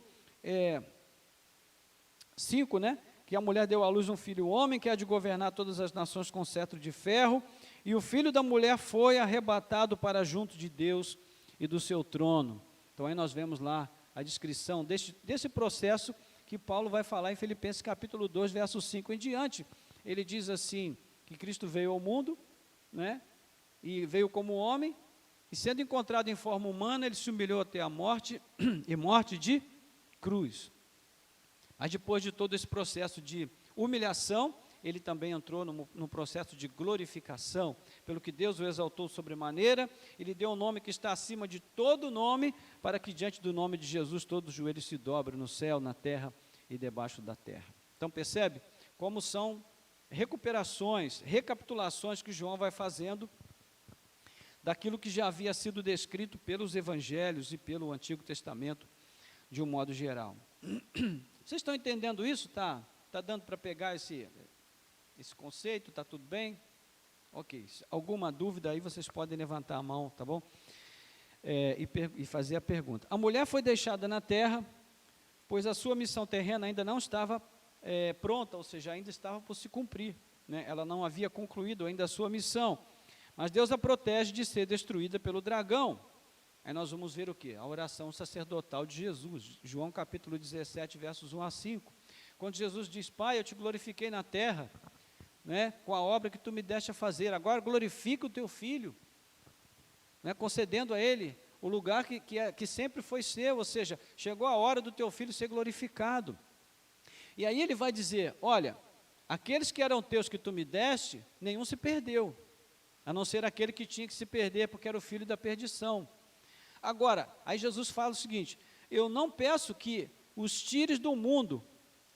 5, né? Que a mulher deu à luz um filho homem, que há de governar todas as nações com cetro de ferro, e o filho da mulher foi arrebatado para junto de Deus e do seu trono. Então aí nós vemos lá a descrição desse processo que Paulo vai falar em Filipenses capítulo 2, verso 5 em diante. Ele diz assim, que Cristo veio ao mundo, né, e veio como homem, e sendo encontrado em forma humana, ele se humilhou até a morte, e morte de cruz. Mas depois de todo esse processo de humilhação, ele também entrou no processo de glorificação, pelo que Deus o exaltou sobremaneira, ele deu um nome que está acima de todo nome, para que diante do nome de Jesus, todo joelho se dobre no céu, na terra e debaixo da terra. Então percebe como são recuperações, recapitulações que João vai fazendo, daquilo que já havia sido descrito pelos evangelhos e pelo Antigo Testamento, de um modo geral. Vocês estão entendendo isso? Tá dando para pegar esse conceito? Está tudo bem? Ok. Alguma dúvida aí, vocês podem levantar a mão, tá bom? E fazer a pergunta. A mulher foi deixada na terra, pois a sua missão terrena ainda não estava pronta, ou seja, ainda estava por se cumprir, né? Ela não havia concluído ainda a sua missão, mas Deus a protege de ser destruída pelo dragão. Aí nós vamos ver o quê? A oração sacerdotal de Jesus, João capítulo 17, versos 1 a 5, quando Jesus diz, Pai, eu te glorifiquei na terra, né, com a obra que tu me deste a fazer, agora glorifica o teu filho, né, concedendo a ele o lugar que sempre foi seu, ou seja, chegou a hora do teu filho ser glorificado. E aí ele vai dizer, olha, aqueles que eram teus que tu me deste, nenhum se perdeu, a não ser aquele que tinha que se perder, porque era o filho da perdição. Agora, aí Jesus fala o seguinte, eu não peço que os tires do mundo,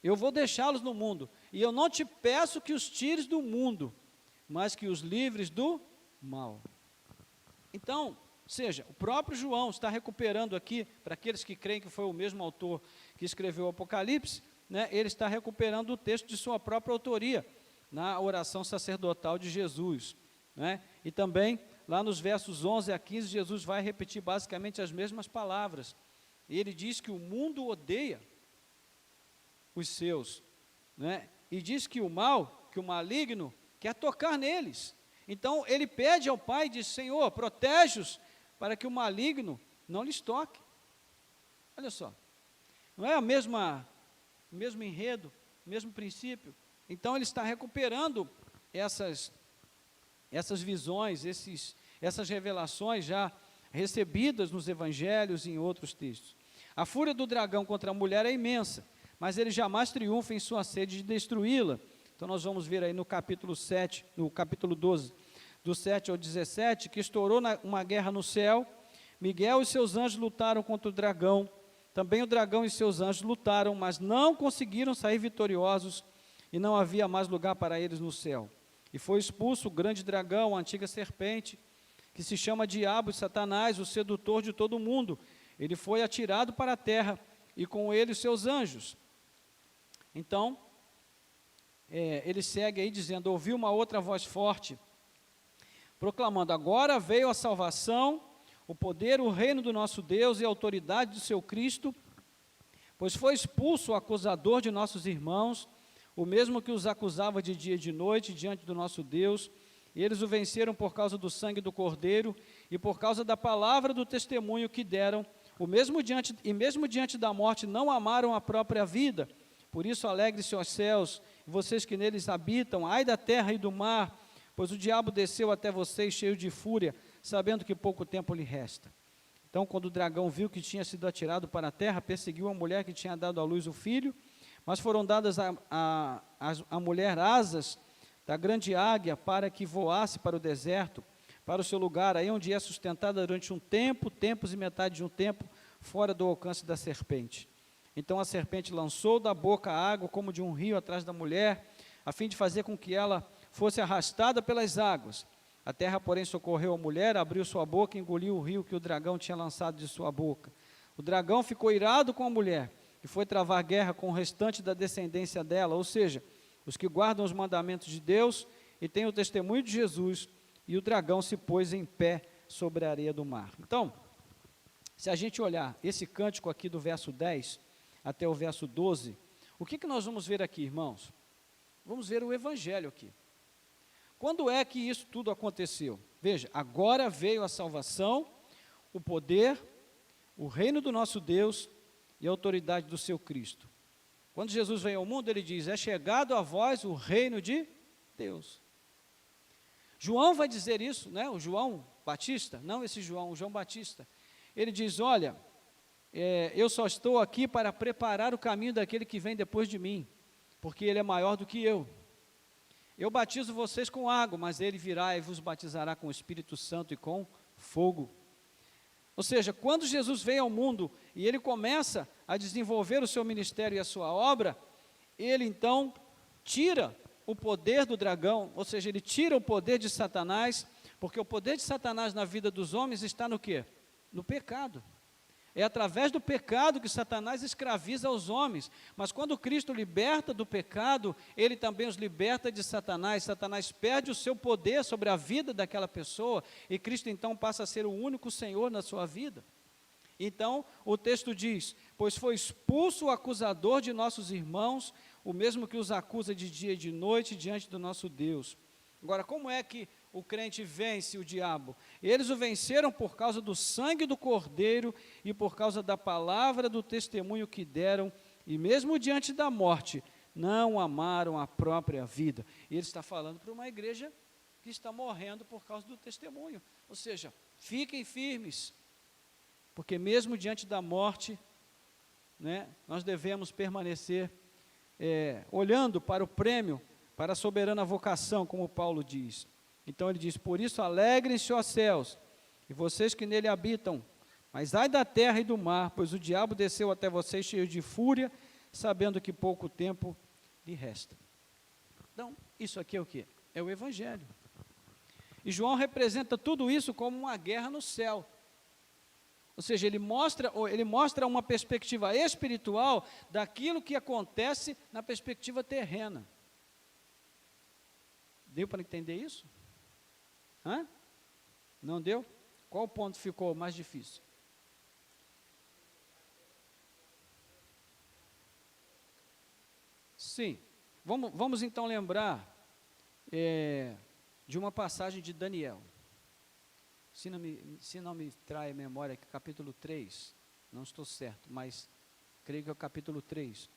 eu vou deixá-los no mundo, e eu não te peço que os tires do mundo, mas que os livres do mal. Então, seja, o próprio João está recuperando aqui, para aqueles que creem que foi o mesmo autor que escreveu o Apocalipse, né, ele está recuperando o texto de sua própria autoria, na oração sacerdotal de Jesus, né, e também, lá nos versos 11 a 15, Jesus vai repetir basicamente as mesmas palavras, e ele diz que o mundo odeia os seus, né, e diz que o mal, que o maligno, quer tocar neles. Então, ele pede ao Pai, diz, Senhor, protege-os, para que o maligno não lhes toque. Olha só, não é o mesmo enredo, o mesmo princípio? Então, ele está recuperando essas visões, essas revelações já recebidas nos evangelhos e em outros textos. A fúria do dragão contra a mulher é imensa, mas ele jamais triunfa em sua sede de destruí-la. Então nós vamos ver aí no capítulo 7, no capítulo 12, do 7 ao 17, que estourou uma guerra no céu, Miguel e seus anjos lutaram contra o dragão, também o dragão e seus anjos lutaram, mas não conseguiram sair vitoriosos, e não havia mais lugar para eles no céu. E foi expulso o grande dragão, a antiga serpente, que se chama Diabo e Satanás, o sedutor de todo mundo. Ele foi atirado para a terra, e com ele os seus anjos. Então, ele segue aí dizendo, ouvi uma outra voz forte, proclamando, agora veio a salvação, o poder, o reino do nosso Deus e a autoridade do seu Cristo, pois foi expulso o acusador de nossos irmãos, o mesmo que os acusava de dia e de noite diante do nosso Deus, e eles o venceram por causa do sangue do Cordeiro e por causa da palavra do testemunho que deram, mesmo diante da morte não amaram a própria vida. Por isso alegre-se os céus, vocês que neles habitam, ai da terra e do mar, pois o diabo desceu até vocês cheio de fúria, sabendo que pouco tempo lhe resta. Então, quando o dragão viu que tinha sido atirado para a terra, perseguiu a mulher que tinha dado à luz o filho, mas foram dadas à mulher asas da grande águia para que voasse para o deserto, para o seu lugar, aí onde é sustentada durante tempos e metade de um tempo, fora do alcance da serpente. Então a serpente lançou da boca a água como de um rio atrás da mulher, a fim de fazer com que ela fosse arrastada pelas águas. A terra, porém, socorreu a mulher, abriu sua boca e engoliu o rio que o dragão tinha lançado de sua boca. O dragão ficou irado com a mulher e foi travar guerra com o restante da descendência dela, ou seja, os que guardam os mandamentos de Deus e têm o testemunho de Jesus, e o dragão se pôs em pé sobre a areia do mar. Então, se a gente olhar esse cântico aqui do verso 10 até o verso 12, o que nós vamos ver aqui, irmãos? Vamos ver o evangelho aqui. Quando é que isso tudo aconteceu? Veja, agora veio a salvação, o poder, o reino do nosso Deus e autoridade do seu Cristo. Quando Jesus veio ao mundo, ele diz: é chegado a vós o reino de Deus. João vai dizer isso, né? O João Batista, não esse João, o João Batista. Ele diz: olha, eu só estou aqui para preparar o caminho daquele que vem depois de mim, porque ele é maior do que eu. Eu batizo vocês com água, mas ele virá e vos batizará com o Espírito Santo e com fogo. Ou seja, quando Jesus vem ao mundo e ele começa a desenvolver o seu ministério e a sua obra, ele então tira o poder do dragão, ou seja, ele tira o poder de Satanás, porque o poder de Satanás na vida dos homens está no quê? No pecado. É através do pecado que Satanás escraviza os homens, mas quando Cristo liberta do pecado, ele também os liberta de Satanás. Satanás perde o seu poder sobre a vida daquela pessoa, e Cristo então passa a ser o único Senhor na sua vida. Então, o texto diz: pois foi expulso o acusador de nossos irmãos, o mesmo que os acusa de dia e de noite diante do nosso Deus. Agora, como é que o crente vence o diabo? Eles o venceram por causa do sangue do Cordeiro e por causa da palavra do testemunho que deram, e mesmo diante da morte, não amaram a própria vida. E ele está falando para uma igreja que está morrendo por causa do testemunho. Ou seja, fiquem firmes, porque mesmo diante da morte, né, nós devemos permanecer olhando para o prêmio, para a soberana vocação, como Paulo diz. Então ele diz: por isso alegrem-se, ó céus, e vocês que nele habitam, mas ai da terra e do mar, pois o diabo desceu até vocês cheio de fúria, sabendo que pouco tempo lhe resta. Então, isso aqui é o quê? É o Evangelho. E João representa tudo isso como uma guerra no céu. Ou seja, ele mostra uma perspectiva espiritual daquilo que acontece na perspectiva terrena. Deu para entender isso? Hã? Não deu? Qual ponto ficou mais difícil? Sim. Vamos então lembrar de uma passagem de Daniel. Se não me trai a memória, aqui, capítulo 3, não estou certo, mas creio que é o capítulo 3.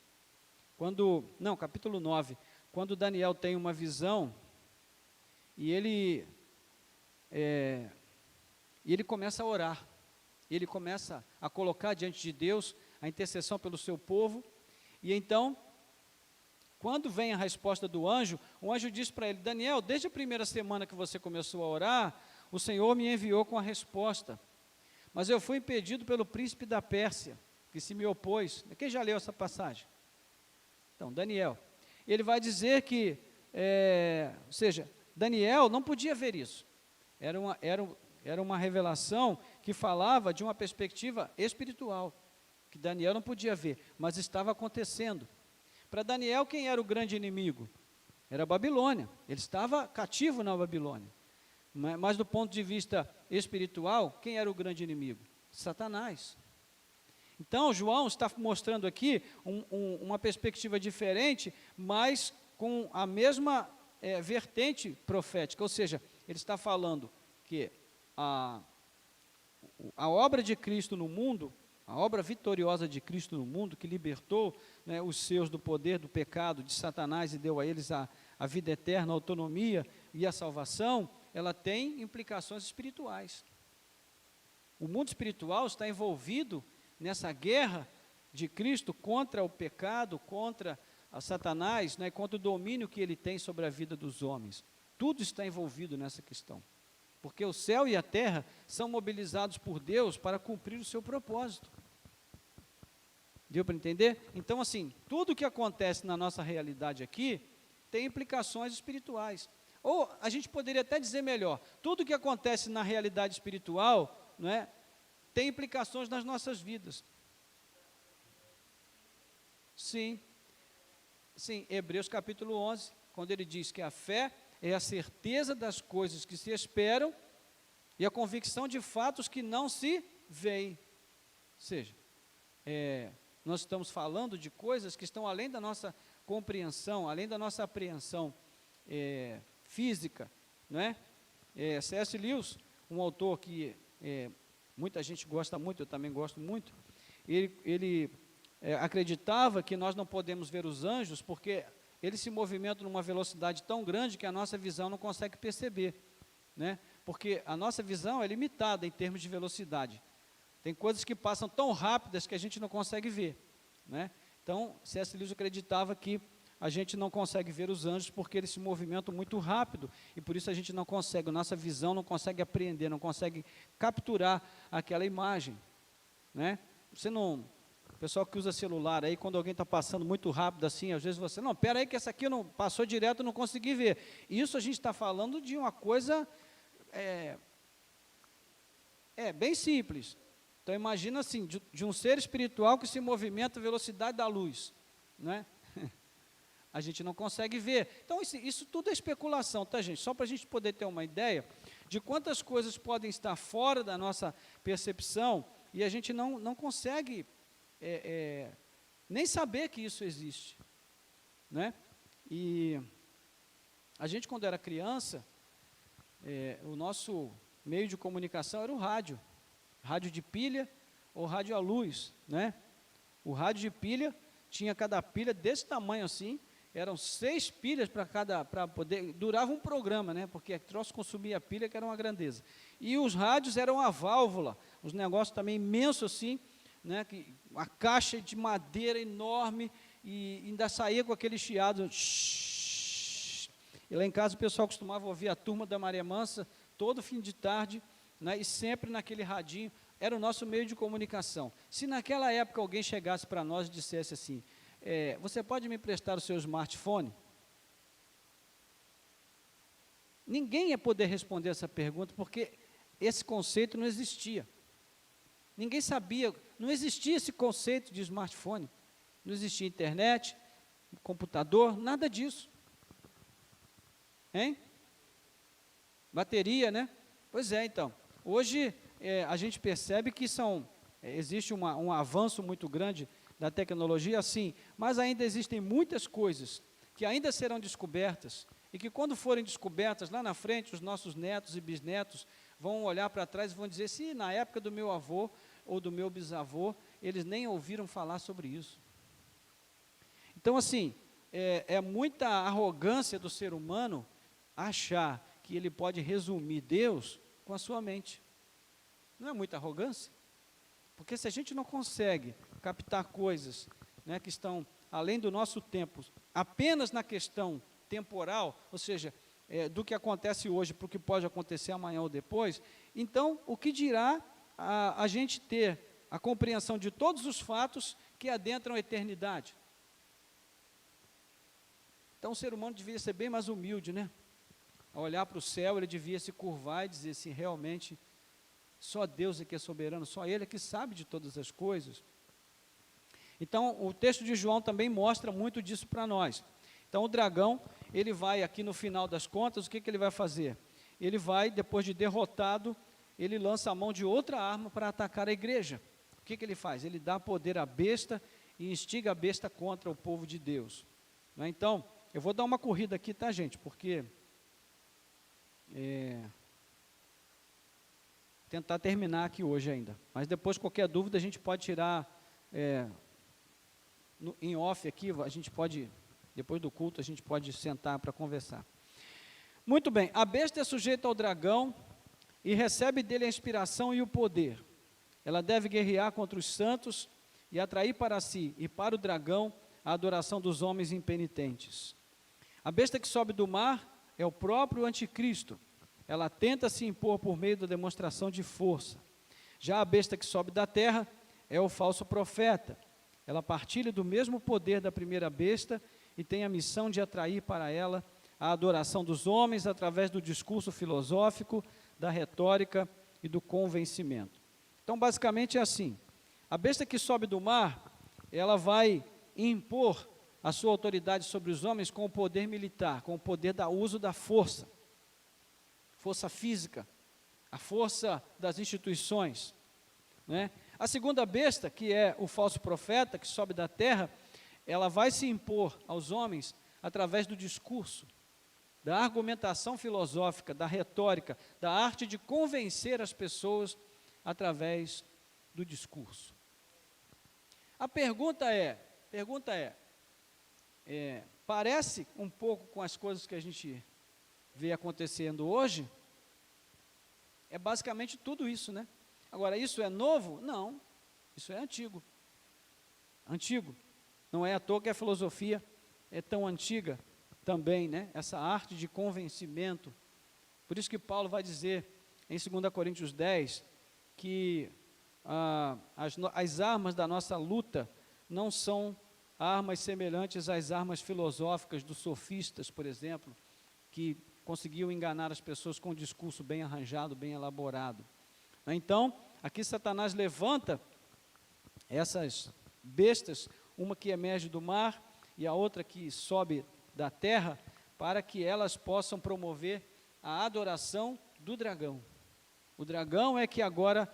Capítulo 9, quando Daniel tem uma visão, e ele começa a orar, ele começa a colocar diante de Deus a intercessão pelo seu povo, e então, quando vem a resposta do anjo, o anjo diz para ele: Daniel, desde a primeira semana que você começou a orar, o Senhor me enviou com a resposta, mas eu fui impedido pelo príncipe da Pérsia, que se me opôs. Quem já leu essa passagem? Então, Daniel, ele vai dizer que, ou seja, Daniel não podia ver isso, era uma revelação que falava de uma perspectiva espiritual, que Daniel não podia ver, mas estava acontecendo. Para Daniel, quem era o grande inimigo? Era a Babilônia, ele estava cativo na Babilônia. Mas do ponto de vista espiritual, quem era o grande inimigo? Satanás. Então, João está mostrando aqui uma perspectiva diferente, mas com a mesma vertente profética, ou seja, ele está falando que a obra de Cristo no mundo, a obra vitoriosa de Cristo no mundo, que libertou, né, os seus do poder do pecado, de Satanás, e deu a eles a vida eterna, a autonomia e a salvação, ela tem implicações espirituais. O mundo espiritual está envolvido nessa guerra de Cristo contra o pecado, contra a Satanás, né, contra o domínio que ele tem sobre a vida dos homens. Tudo está envolvido nessa questão, porque o céu e a terra são mobilizados por Deus para cumprir o seu propósito. Deu para entender? Então, assim, tudo que acontece na nossa realidade aqui tem implicações espirituais. Ou a gente poderia até dizer melhor: tudo que acontece na realidade espiritual, não é, tem implicações nas nossas vidas. Sim, Hebreus capítulo 11, quando ele diz que a fé é a certeza das coisas que se esperam e a convicção de fatos que não se veem. Ou seja, nós estamos falando de coisas que estão além da nossa compreensão, além da nossa apreensão física, não é? C.S. Lewis, um autor que muita gente gosta muito, eu também gosto muito, ele acreditava que nós não podemos ver os anjos porque eles se movimentam numa velocidade tão grande que a nossa visão não consegue perceber, né? Porque a nossa visão é limitada em termos de velocidade. Tem coisas que passam tão rápidas que a gente não consegue ver, né? Então, C.S. Lewis acreditava que a gente não consegue ver os anjos porque eles se movimentam muito rápido e por isso a gente não consegue, a nossa visão não consegue apreender, não consegue capturar aquela imagem, né? O pessoal que usa celular aí, quando alguém está passando muito rápido assim, às vezes você, não, pera aí que essa aqui não passou direto, não consegui ver. Isso a gente está falando de uma coisa bem simples. Então imagina assim, de um ser espiritual que se movimenta à velocidade da luz, né? A gente não consegue ver. Então isso tudo é especulação, tá, gente? Só para a gente poder ter uma ideia de quantas coisas podem estar fora da nossa percepção e a gente não consegue nem saber que isso existe, né? E a gente, quando era criança, o nosso meio de comunicação era o rádio de pilha ou rádio à luz, né? O rádio de pilha tinha cada pilha desse tamanho assim, eram 6 pilhas para poder, durava um programa, né? Porque o troço consumia pilha, que era uma grandeza. E os rádios eram a válvula, os negócios também imensos assim, né? Uma caixa de madeira enorme e ainda saía com aquele chiado. E lá em casa o pessoal costumava ouvir a Turma da Maria Mansa todo fim de tarde, né? E sempre naquele radinho. Era o nosso meio de comunicação. Se naquela época alguém chegasse para nós e dissesse assim, você pode me emprestar o seu smartphone? Ninguém ia poder responder essa pergunta, porque esse conceito não existia. Ninguém sabia, não existia esse conceito de smartphone. Não existia internet, computador, nada disso. Hein? Bateria, né? Pois é, então. Hoje a gente percebe que existe um avanço muito grande da tecnologia, sim, mas ainda existem muitas coisas que ainda serão descobertas e que quando forem descobertas lá na frente, os nossos netos e bisnetos vão olhar para trás e vão dizer, se na época do meu avô ou do meu bisavô, eles nem ouviram falar sobre isso. Então, assim, é muita arrogância do ser humano achar que ele pode resumir Deus com a sua mente. Não é muita arrogância? Porque se a gente não consegue captar coisas, né, que estão além do nosso tempo, apenas na questão temporal, ou seja, do que acontece hoje para o que pode acontecer amanhã ou depois, então o que dirá a gente ter a compreensão de todos os fatos que adentram a eternidade? Então o ser humano devia ser bem mais humilde, né? Ao olhar para o céu, ele devia se curvar e dizer assim, realmente, só Deus é que é soberano, só Ele é que sabe de todas as coisas. Então, o texto de João também mostra muito disso para nós. Então, o dragão, ele vai aqui no final das contas, o que ele vai fazer? Ele vai, depois de derrotado, ele lança a mão de outra arma para atacar a igreja. O que ele faz? Ele dá poder à besta e instiga a besta contra o povo de Deus. Né? Então, eu vou dar uma corrida aqui, tá, gente? Porque tentar terminar aqui hoje ainda. Mas depois, qualquer dúvida, a gente pode tirar em off aqui, a gente pode, depois do culto, a gente pode sentar para conversar. Muito bem, a besta é sujeita ao dragão e recebe dele a inspiração e o poder. Ela deve guerrear contra os santos e atrair para si e para o dragão a adoração dos homens impenitentes. A besta que sobe do mar é o próprio anticristo. Ela tenta se impor por meio da demonstração de força. Já a besta que sobe da terra é o falso profeta. Ela partilha do mesmo poder da primeira besta e tem a missão de atrair para ela a adoração dos homens através do discurso filosófico, da retórica e do convencimento. Então, basicamente é assim. A besta que sobe do mar, ela vai impor a sua autoridade sobre os homens com o poder militar, com o poder do uso da força física, a força das instituições, né? A segunda besta, que é o falso profeta, que sobe da terra, ela vai se impor aos homens através do discurso, da argumentação filosófica, da retórica, da arte de convencer as pessoas através do discurso. A pergunta é, parece um pouco com as coisas que a gente vê acontecendo hoje? É basicamente tudo isso, né? Agora, isso é novo? Não, isso é antigo. Antigo. Não é à toa que a filosofia é tão antiga também, né? Essa arte de convencimento. Por isso que Paulo vai dizer em 2 Coríntios 10 que as armas da nossa luta não são armas semelhantes às armas filosóficas dos sofistas, por exemplo, que conseguiam enganar as pessoas com um discurso bem arranjado, bem elaborado. Então, aqui Satanás levanta essas bestas, uma que emerge do mar e a outra que sobe da terra, para que elas possam promover a adoração do dragão. O dragão é que agora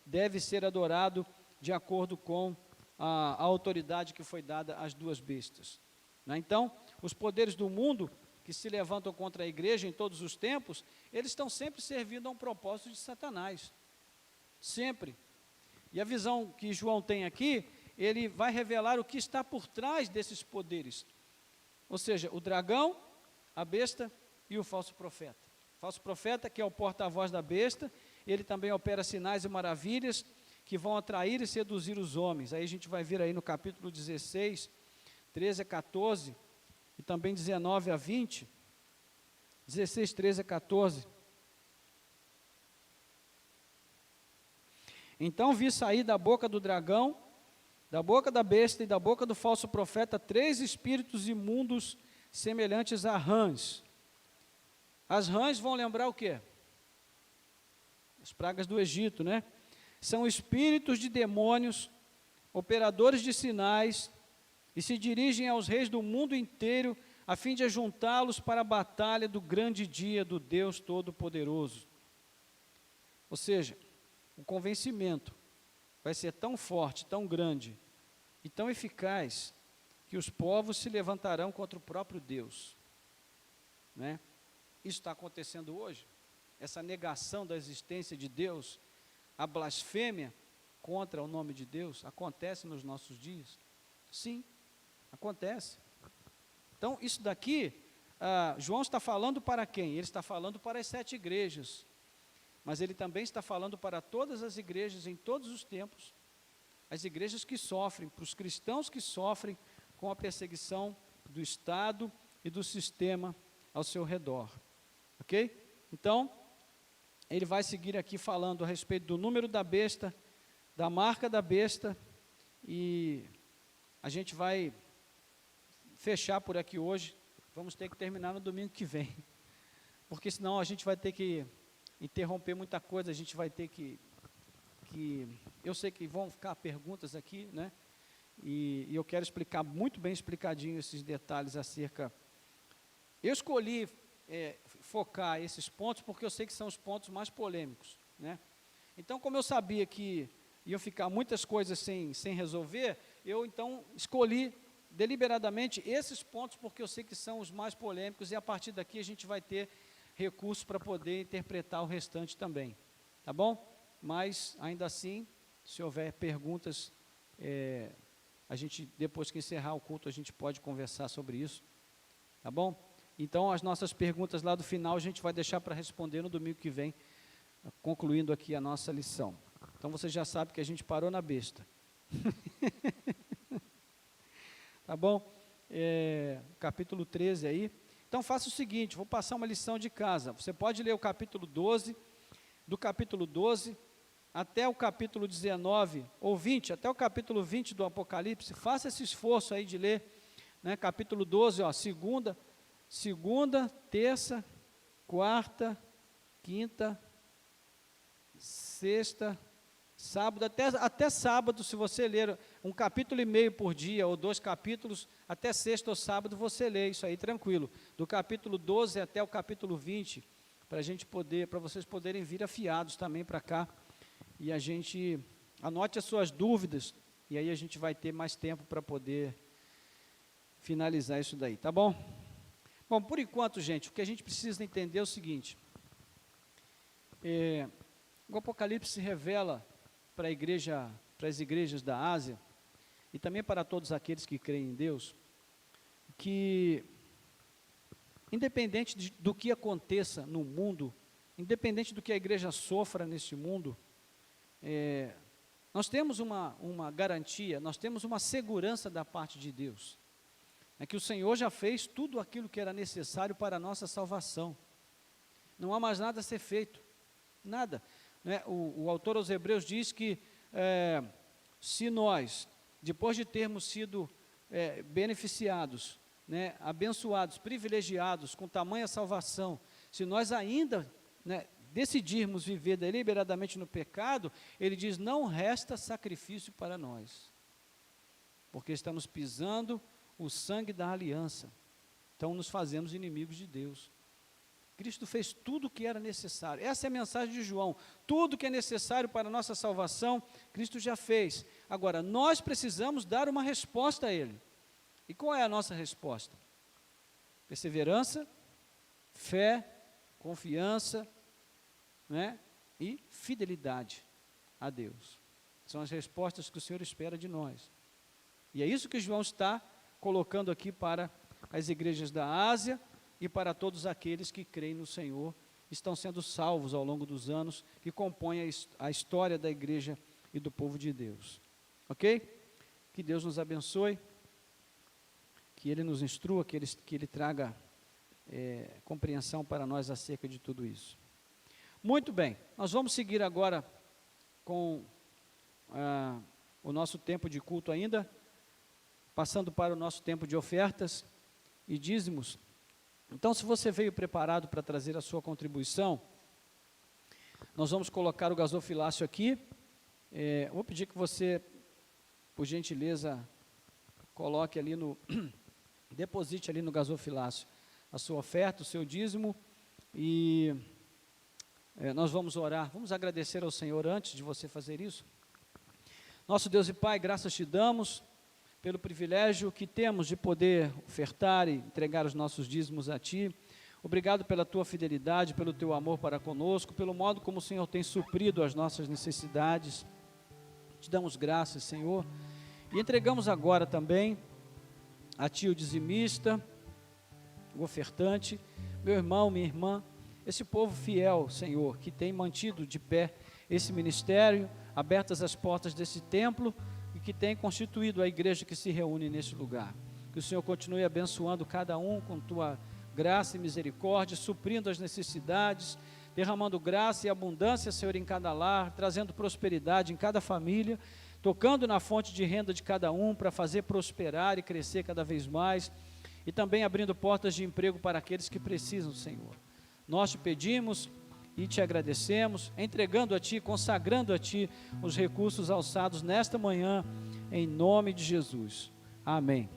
deve ser adorado de acordo com a autoridade que foi dada às duas bestas. Então, os poderes do mundo que se levantam contra a igreja em todos os tempos, eles estão sempre servindo a um propósito de Satanás. Sempre. E a visão que João tem aqui, ele vai revelar o que está por trás desses poderes. Ou seja, o dragão, a besta e o falso profeta. O falso profeta, que é o porta-voz da besta, ele também opera sinais e maravilhas que vão atrair e seduzir os homens. Aí a gente vai ver aí no capítulo 16, 13 a 14, e também 19 a 20, 16, 13 a 14. Então vi sair da boca do dragão, da boca da besta e da boca do falso profeta 3 espíritos imundos semelhantes a rãs. As rãs vão lembrar o quê? As pragas do Egito, né? São espíritos de demônios, operadores de sinais, e se dirigem aos reis do mundo inteiro, a fim de ajuntá-los para a batalha do grande dia do Deus Todo-Poderoso. Ou seja, o convencimento vai ser tão forte, tão grande e tão eficaz, que os povos se levantarão contra o próprio Deus, né? Isso está acontecendo hoje, essa negação da existência de Deus, a blasfêmia contra o nome de Deus, acontece nos nossos dias? Sim, acontece. Então, isso daqui, João está falando para quem? Ele está falando para as 7 igrejas, mas ele também está falando para todas as igrejas em todos os tempos, as igrejas que sofrem, para os cristãos que sofrem com a perseguição do Estado e do sistema ao seu redor, ok? Então, ele vai seguir aqui falando a respeito do número da besta, da marca da besta, e a gente vai fechar por aqui hoje. Vamos ter que terminar no domingo que vem, porque senão a gente vai ter que interromper muita coisa, a gente vai ter que eu sei que vão ficar perguntas aqui, né? E eu quero explicar muito bem explicadinho esses detalhes acerca. Eu escolhi focar esses pontos porque eu sei que são os pontos mais polêmicos, né? Então, como eu sabia que iam ficar muitas coisas sem resolver, eu então escolhi deliberadamente esses pontos porque eu sei que são os mais polêmicos, e a partir daqui a gente vai ter recursos para poder interpretar o restante também, tá bom? Mas, ainda assim, se houver perguntas, a gente, depois que encerrar o culto, a gente pode conversar sobre isso, tá bom? Então, as nossas perguntas lá do final, a gente vai deixar para responder no domingo que vem, concluindo aqui a nossa lição. Então, você já sabe que a gente parou na besta. Tá bom? Capítulo 13 aí. Então, faça o seguinte, vou passar uma lição de casa. Você pode ler o capítulo 12, do capítulo 12 até o capítulo 19, ou 20, até o capítulo 20 do Apocalipse. Faça esse esforço aí de ler, né? Capítulo 12, ó, segunda, terça, quarta, quinta, sexta, sábado, até sábado, se você ler um capítulo e meio por dia, ou 2 capítulos, até sexta ou sábado você lê isso aí, tranquilo. Do capítulo 12 até o capítulo 20, para vocês poderem vir afiados também para cá, e a gente anote as suas dúvidas, e aí a gente vai ter mais tempo para poder finalizar isso daí, tá bom? Bom, por enquanto, gente, o que a gente precisa entender é o seguinte, o Apocalipse revela para a igreja para as igrejas da Ásia, e também para todos aqueles que creem em Deus, que independente do que aconteça no mundo, independente do que a igreja sofra neste mundo, nós temos uma garantia, nós temos uma segurança da parte de Deus, que o Senhor já fez tudo aquilo que era necessário para a nossa salvação. Não há mais nada a ser feito, nada. Né? O autor aos Hebreus diz que se nós, depois de termos sido beneficiados, né, abençoados, privilegiados com tamanha salvação, se nós ainda, né, decidirmos viver deliberadamente no pecado, ele diz, não resta sacrifício para nós, porque estamos pisando o sangue da aliança, então nos fazemos inimigos de Deus. Cristo fez tudo o que era necessário. Essa é a mensagem de João. Tudo que é necessário para a nossa salvação, Cristo já fez. Agora, nós precisamos dar uma resposta a Ele. E qual é a nossa resposta? Perseverança, fé, confiança, né? E fidelidade a Deus. São as respostas que o Senhor espera de nós. E é isso que João está colocando aqui para as igrejas da Ásia, e para todos aqueles que creem no Senhor, estão sendo salvos ao longo dos anos, que compõem a história da igreja e do povo de Deus. Ok? Que Deus nos abençoe, que Ele nos instrua, que Ele traga compreensão para nós acerca de tudo isso. Muito bem, nós vamos seguir agora com o nosso tempo de culto ainda, passando para o nosso tempo de ofertas e dízimos. Então, se você veio preparado para trazer a sua contribuição, nós vamos colocar o gasofilácio aqui. Vou pedir que você, por gentileza, coloque ali deposite ali no gasofilácio a sua oferta, o seu dízimo, e nós vamos orar, vamos agradecer ao Senhor antes de você fazer isso. Nosso Deus e Pai, graças te damos pelo privilégio que temos de poder ofertar e entregar os nossos dízimos a Ti. Obrigado pela Tua fidelidade, pelo Teu amor para conosco, pelo modo como o Senhor tem suprido as nossas necessidades. Te damos graças, Senhor, e entregamos agora também a Ti o dizimista, o ofertante, meu irmão, minha irmã, esse povo fiel, Senhor, que tem mantido de pé esse ministério, abertas as portas desse templo, e que tem constituído a igreja que se reúne neste lugar. Que o Senhor continue abençoando cada um com Tua graça e misericórdia, suprindo as necessidades, derramando graça e abundância, Senhor, em cada lar, trazendo prosperidade em cada família, tocando na fonte de renda de cada um para fazer prosperar e crescer cada vez mais, e também abrindo portas de emprego para aqueles que precisam, Senhor. Nós te pedimos e te agradecemos, entregando a Ti, consagrando a Ti os recursos alçados nesta manhã, em nome de Jesus. Amém.